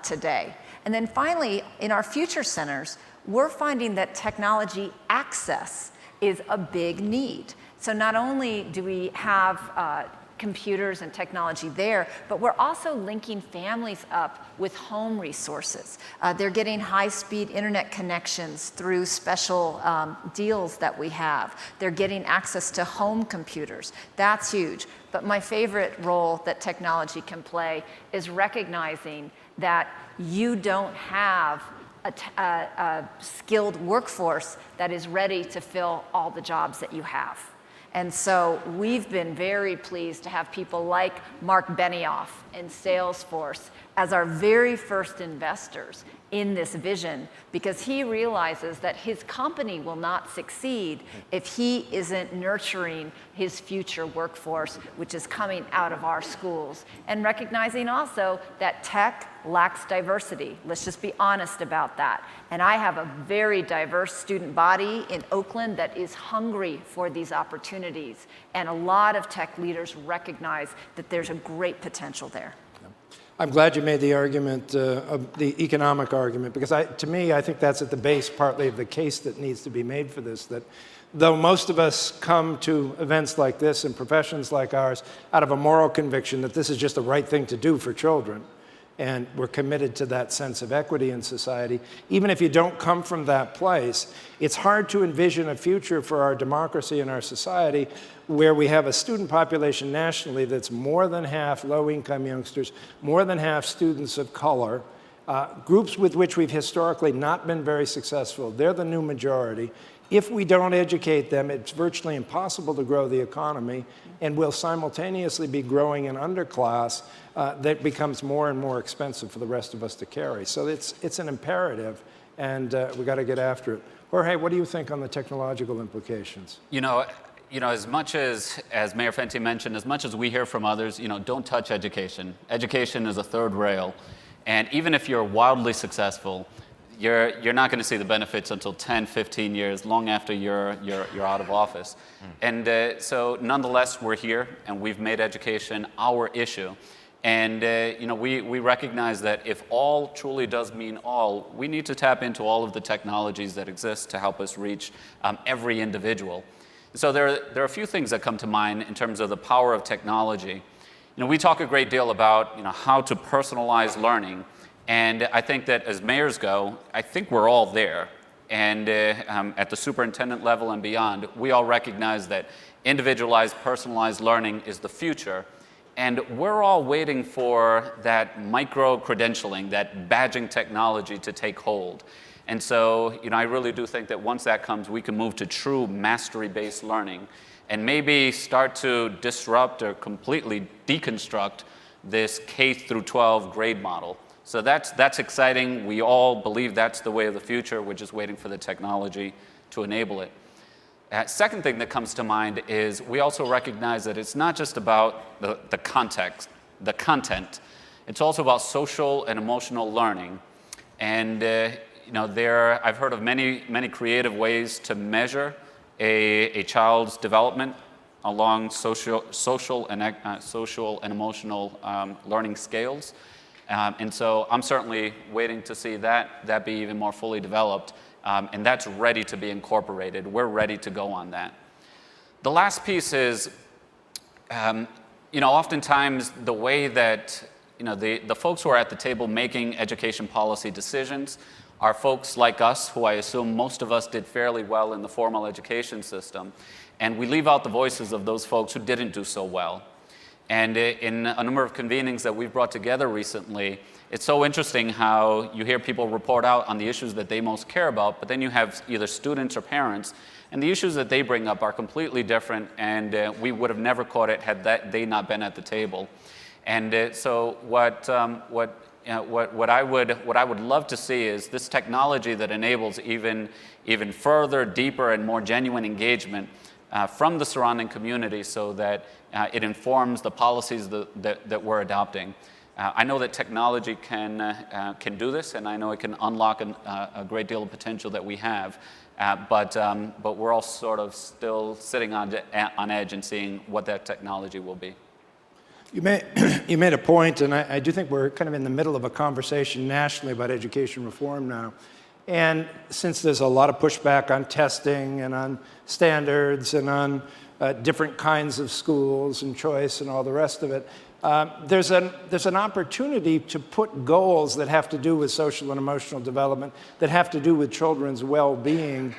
today. And then finally, in our future centers, we're finding that technology access is a big need. So not only do we have computers and technology there, but we're also linking families up with home resources. They're getting high-speed internet connections through special deals that we have. They're getting access to home computers. That's huge. But my favorite role that technology can play is recognizing that you don't have a skilled workforce that is ready to fill all the jobs that you have. And so we've been very pleased to have people like Mark Benioff in Salesforce as our very first investors in this vision, because he realizes that his company will not succeed if he isn't nurturing his future workforce, which is coming out of our schools, and recognizing also that tech lacks diversity. Let's just be honest about that. And I have a very diverse student body in Oakland that is hungry for these opportunities. And a lot of tech leaders recognize that there's a great potential there. I'm glad you made the argument, of the economic argument, because to me, I think that's at the base partly of the case that needs to be made for this, that though most of us come to events like this and professions like ours out of a moral conviction that this is just the right thing to do for children, and we're committed to that sense of equity in society, even if you don't come from that place, it's hard to envision a future for our democracy and our society where we have a student population nationally that's more than half low-income youngsters, more than half students of color, groups with which we've historically not been very successful. They're the new majority. If we don't educate them, it's virtually impossible to grow the economy, and we'll simultaneously be growing an underclass that becomes more and more expensive for the rest of us to carry. So it's an imperative, and we got to get after it. Jorge, what do you think on the technological implications? As much as Mayor Fenty mentioned, as much as we hear from others, don't touch education. Education is a third rail, and even if you're wildly successful, you're not going to see the benefits until 10, 15 years, long after you're out of office. And so nonetheless, we're here, and we've made education our issue. And we recognize that if all truly does mean all, we need to tap into all of the technologies that exist to help us reach every individual. So there are a few things that come to mind in terms of the power of technology. We talk a great deal about how to personalize learning. And I think that as mayors go, I think we're all there. And at the superintendent level and beyond, we all recognize that individualized, personalized learning is the future. And we're all waiting for that micro-credentialing, that badging technology to take hold. And so, I really do think that once that comes, we can move to true mastery-based learning and maybe start to disrupt or completely deconstruct this K through 12 grade model. So that's exciting. We all believe that's the way of the future. We're just waiting for the technology to enable it. Second thing that comes to mind is we also recognize that it's not just about the context, the content. It's also about social and emotional learning. And I've heard of many creative ways to measure a child's development along social and emotional learning scales. And so I'm certainly waiting to see that be even more fully developed, and that's ready to be incorporated. We're ready to go on that. The last piece is, oftentimes the way that the folks who are at the table making education policy decisions are folks like us, who I assume most of us did fairly well in the formal education system, and we leave out the voices of those folks who didn't do so well. And in a number of convenings that we've brought together recently, it's so interesting how you hear people report out on the issues that they most care about, but then you have either students or parents, and the issues that they bring up are completely different, and we would have never caught it had they not been at the table. And so what I would love to see is this technology that enables even further, deeper, and more genuine engagement from the surrounding community, so that it informs the policies that we're adopting. I know that technology can do this, and I know it can unlock a great deal of potential that we have. But we're all sort of still sitting on edge and seeing what that technology will be. You made a point, and I do think we're kind of in the middle of a conversation nationally about education reform now. And since there's a lot of pushback on testing and on standards and on different kinds of schools and choice and all the rest of it, there's an opportunity to put goals that have to do with social and emotional development, that have to do with children's well-being,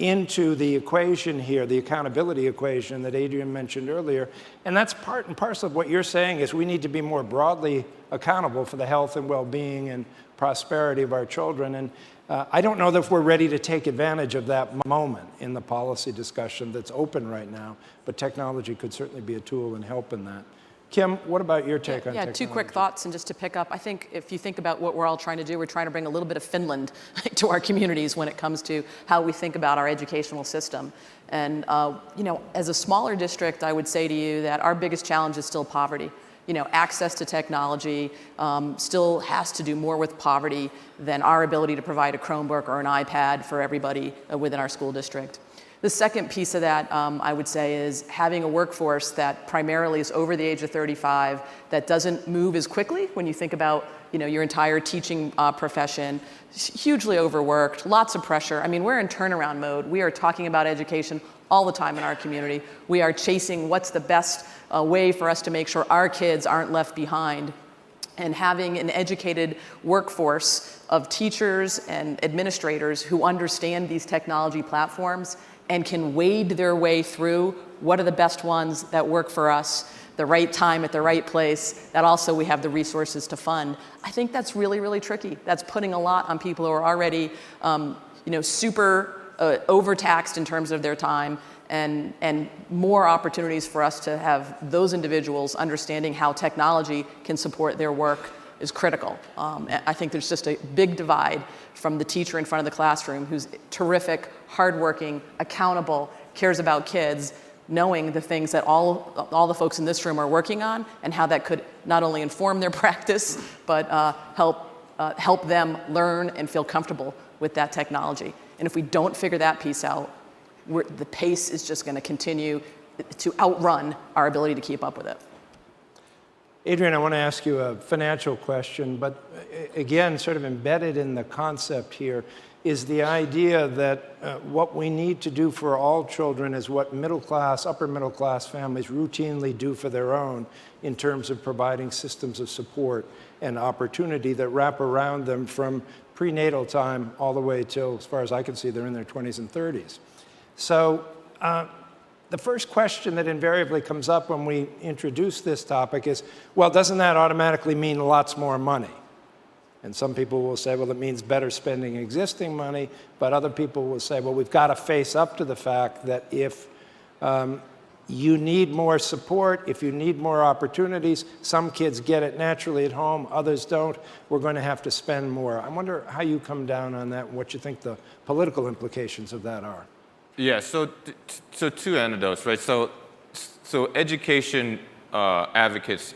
into the equation here, the accountability equation that Adrian mentioned earlier. And that's part and parcel of what you're saying, is we need to be more broadly accountable for the health and well-being and prosperity of our children. And I don't know that if we're ready to take advantage of that moment in the policy discussion that's open right now, but technology could certainly be a tool in helping that. Kim, what about your take on technology? 2 quick thoughts, and just to pick up, I think if you think about what we're all trying to do, we're trying to bring a little bit of Finland to our communities when it comes to how we think about our educational system. And as a smaller district, I would say to you that our biggest challenge is still poverty. Access to technology still has to do more with poverty than our ability to provide a Chromebook or an iPad for everybody within our school district. The second piece of that, I would say, is having a workforce that primarily is over the age of 35, that doesn't move as quickly when you think about your entire teaching profession, hugely overworked, lots of pressure. I mean, we're in turnaround mode. We are talking about education all the time in our community. We are chasing what's the best way for us to make sure our kids aren't left behind. And having an educated workforce of teachers and administrators who understand these technology platforms and can wade their way through what are the best ones that work for us, the right time at the right place, that also we have the resources to fund. I think that's really, really tricky. That's putting a lot on people who are already super overtaxed in terms of their time, and more opportunities for us to have those individuals understanding how technology can support their work is critical. I think there's just a big divide from the teacher in front of the classroom who's terrific, hardworking, accountable, cares about kids, knowing the things that all the folks in this room are working on, and how that could not only inform their practice, but help them learn and feel comfortable with that technology. And if we don't figure that piece out, the pace is just going to continue to outrun our ability to keep up with it. Adrian, I want to ask you a financial question, but again, sort of embedded in the concept here is the idea that what we need to do for all children is what middle class, upper middle class families routinely do for their own, in terms of providing systems of support and opportunity that wrap around them from prenatal time all the way till, as far as I can see, they're in their 20s and 30s. So the first question that invariably comes up when we introduce this topic is, well, doesn't that automatically mean lots more money? And some people will say, well, it means better spending existing money, but other people will say, well, we've got to face up to the fact that if you need more support, if you need more opportunities, some kids get it naturally at home, others don't, we're going to have to spend more. I wonder how you come down on that and what you think the political implications of that are. Yeah, so two anecdotes, right? So education advocates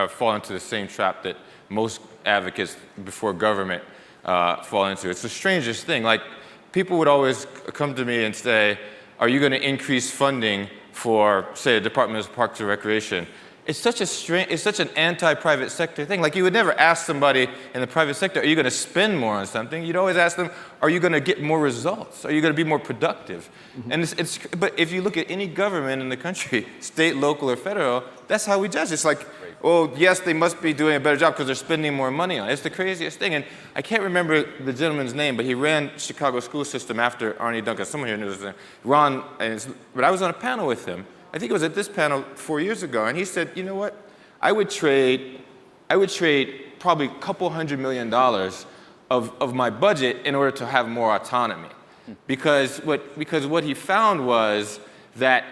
fall into the same trap that most advocates before government fall into. It's the strangest thing. Like, people would always come to me and say, are you going to increase funding for, say, the Department of Parks and Recreation? It's such an anti-private sector thing. Like, you would never ask somebody in the private sector, are you going to spend more on something? You'd always ask them, are you going to get more results? Are you going to be more productive? Mm-hmm. And but if you look at any government in the country, state, local, or federal, that's how we judge. It's like, oh, yes, they must be doing a better job because they're spending more money on it. It's the craziest thing. And I can't remember the gentleman's name, but he ran Chicago school system after Arnie Duncan. Someone here knows his name. Ron, but I was on a panel with him. I think it was at this panel 4 years ago, and he said, you know what? I would trade probably a couple $100 million of my budget in order to have more autonomy. Because what he found was that,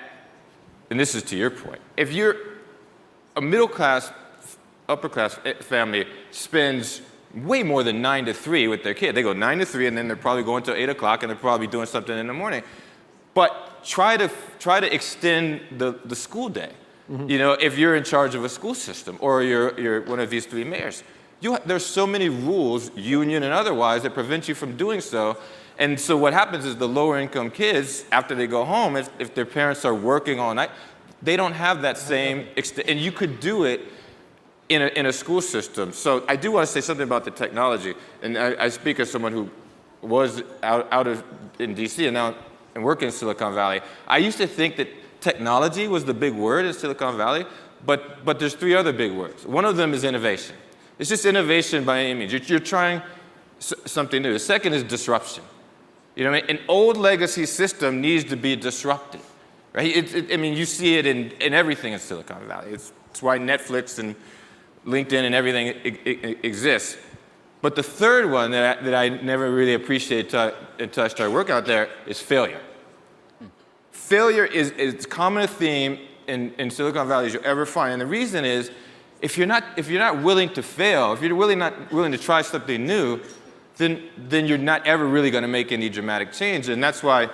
and this is to your point, if you're a middle class, upper class family spends way more than 9 to 3 with their kid. They go 9 to 3 and then they're probably going till 8 o'clock and they're probably doing something in the morning. But try to extend the school day. You know, if you're in charge of a school system or you're one of these 3 mayors, there's so many rules, union and otherwise, that prevent you from doing so. And so what happens is the lower income kids, after they go home, if their parents are working all night, they don't have that same, and you could do it in a school system. So I do want to say something about the technology. And I speak as someone who was out in DC and now and working in Silicon Valley. I used to think that technology was the big word in Silicon Valley, but there's 3 other big words. One of them is innovation. It's just innovation by any means. You're trying something new. The second is disruption. You know what I mean? An old legacy system needs to be disrupted, right? I mean, you see it in everything in Silicon Valley. It's why Netflix and LinkedIn and everything exists. But the third one that I never really appreciated until I started working out there is failure. Failure is as common a theme in Silicon Valley as you'll ever find. And the reason is, if you're not willing to fail, if you're not willing to try something new, then you're not ever really going to make any dramatic change. And that's why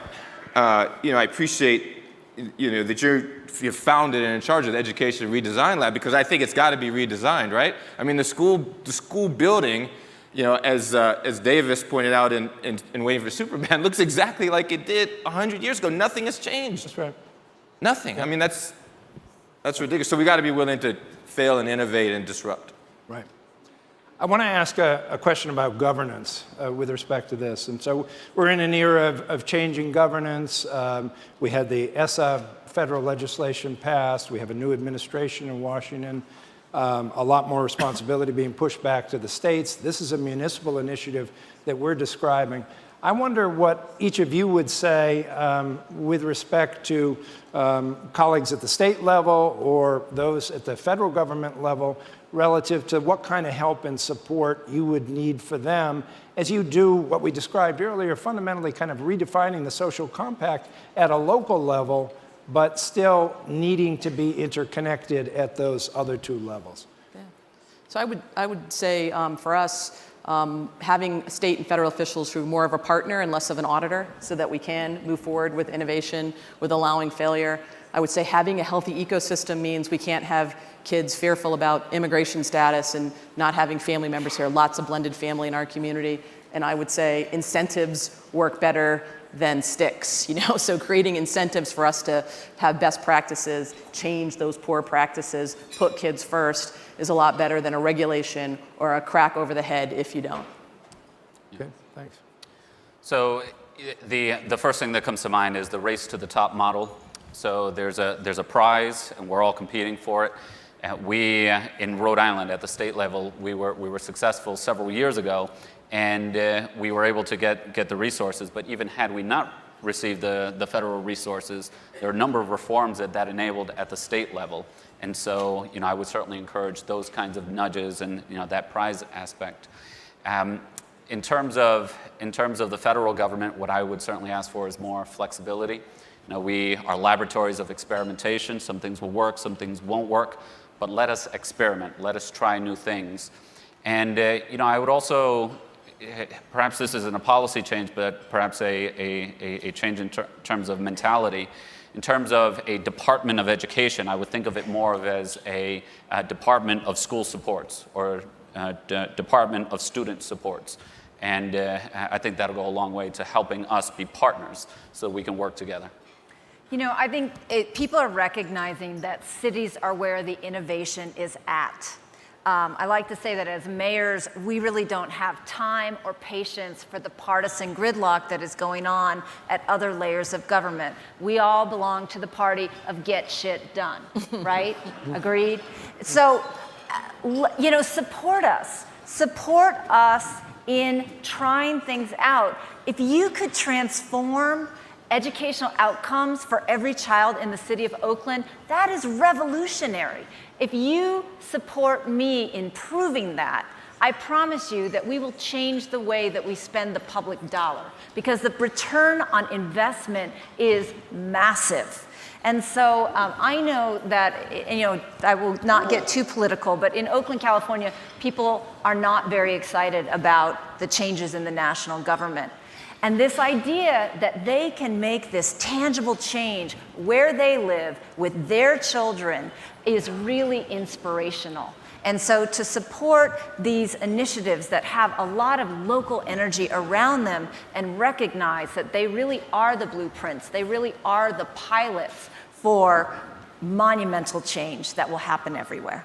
I appreciate that you're founded and in charge of the Education Redesign Lab, because I think it's got to be redesigned, right? I mean, the school building, as Davis pointed out in Waiting for Superman, looks exactly like it did 100 years ago. Nothing has changed. That's right. Nothing. I mean, that's ridiculous. So we got to be willing to fail and innovate and disrupt. Right. I want to ask a question about governance with respect to this. And so we're in an era of changing governance. We had the ESSA federal legislation passed. We have a new administration in Washington. A lot more responsibility being pushed back to the states. This is a municipal initiative that we're describing. I wonder what each of you would say with respect to colleagues at the state level or those at the federal government level relative to what kind of help and support you would need for them as you do what we described earlier, fundamentally kind of redefining the social compact at a local level, but still needing to be interconnected at those other 2 levels. Yeah. So I would say for us, having state and federal officials who are more of a partner and less of an auditor so that we can move forward with innovation, with allowing failure. I would say having a healthy ecosystem means we can't have kids fearful about immigration status and not having family members here. Lots of blended family in our community. And I would say incentives work better than sticks, so creating incentives for us to have best practices, change those poor practices, put kids first is a lot better than a regulation or a crack over the head if you don't. Okay, thanks. So the first thing that comes to mind is the race to the top model. So there's a prize and we're all competing for it. We in Rhode Island at the state level, we were successful several years ago, and we were able to get the resources. But even had we not received the federal resources, there are a number of reforms that enabled at the state level. And so, I would certainly encourage those kinds of nudges and that prize aspect. In terms of the federal government, what I would certainly ask for is more flexibility. We are laboratories of experimentation. Some things will work, some things won't work. But let us experiment. Let us try new things. And I would also, perhaps this isn't a policy change, but perhaps a change in terms of mentality. In terms of a Department of Education, I would think of it more of as a Department of School Supports or Department of Student Supports. And I think that'll go a long way to helping us be partners so we can work together. I think people are recognizing that cities are where the innovation is at. I like to say that as mayors, we really don't have time or patience for the partisan gridlock that is going on at other layers of government. We all belong to the party of get shit done, right? Agreed? So, support us. Support us in trying things out. If you could transform educational outcomes for every child in the city of Oakland, that is revolutionary. If you support me in proving that, I promise you that we will change the way that we spend the public dollar, because the return on investment is massive. And so I know that, I will not get too political, but in Oakland, California, people are not very excited about the changes in the national government. And this idea that they can make this tangible change where they live with their children is really inspirational. And so to support these initiatives that have a lot of local energy around them and recognize that they really are the blueprints, they really are the pilots for monumental change that will happen everywhere.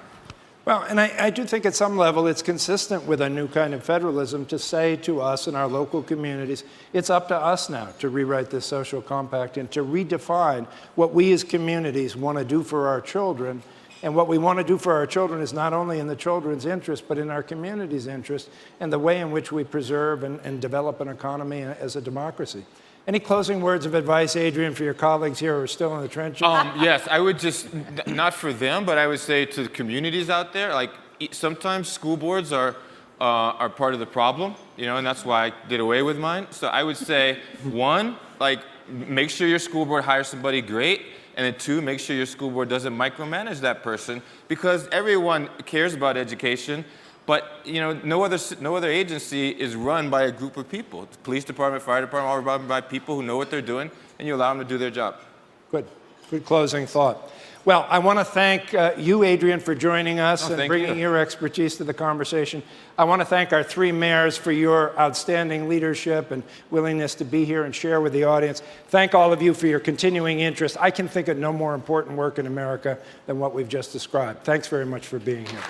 Well, and I do think at some level it's consistent with a new kind of federalism to say to us in our local communities, it's up to us now to rewrite this social compact and to redefine what we as communities want to do for our children. And what we want to do for our children is not only in the children's interest, but in our community's interest, and the way in which we preserve and develop an economy as a democracy. Any closing words of advice, Adrian, for your colleagues here who are still in the trenches? Yes, I would just, not for them, but I would say to the communities out there, like sometimes school boards are part of the problem, and that's why I did away with mine. So I would say, one, make sure your school board hires somebody great. And then two, make sure your school board doesn't micromanage that person, because everyone cares about education, but no other agency is run by a group of people. The police department, fire department, all run by people who know what they're doing, and you allow them to do their job. Good closing thought. Well, I want to thank you, Adrian, for joining us and bringing your expertise to the conversation. I want to thank our three mayors for your outstanding leadership and willingness to be here and share with the audience. Thank all of you for your continuing interest. I can think of no more important work in America than what we've just described. Thanks very much for being here.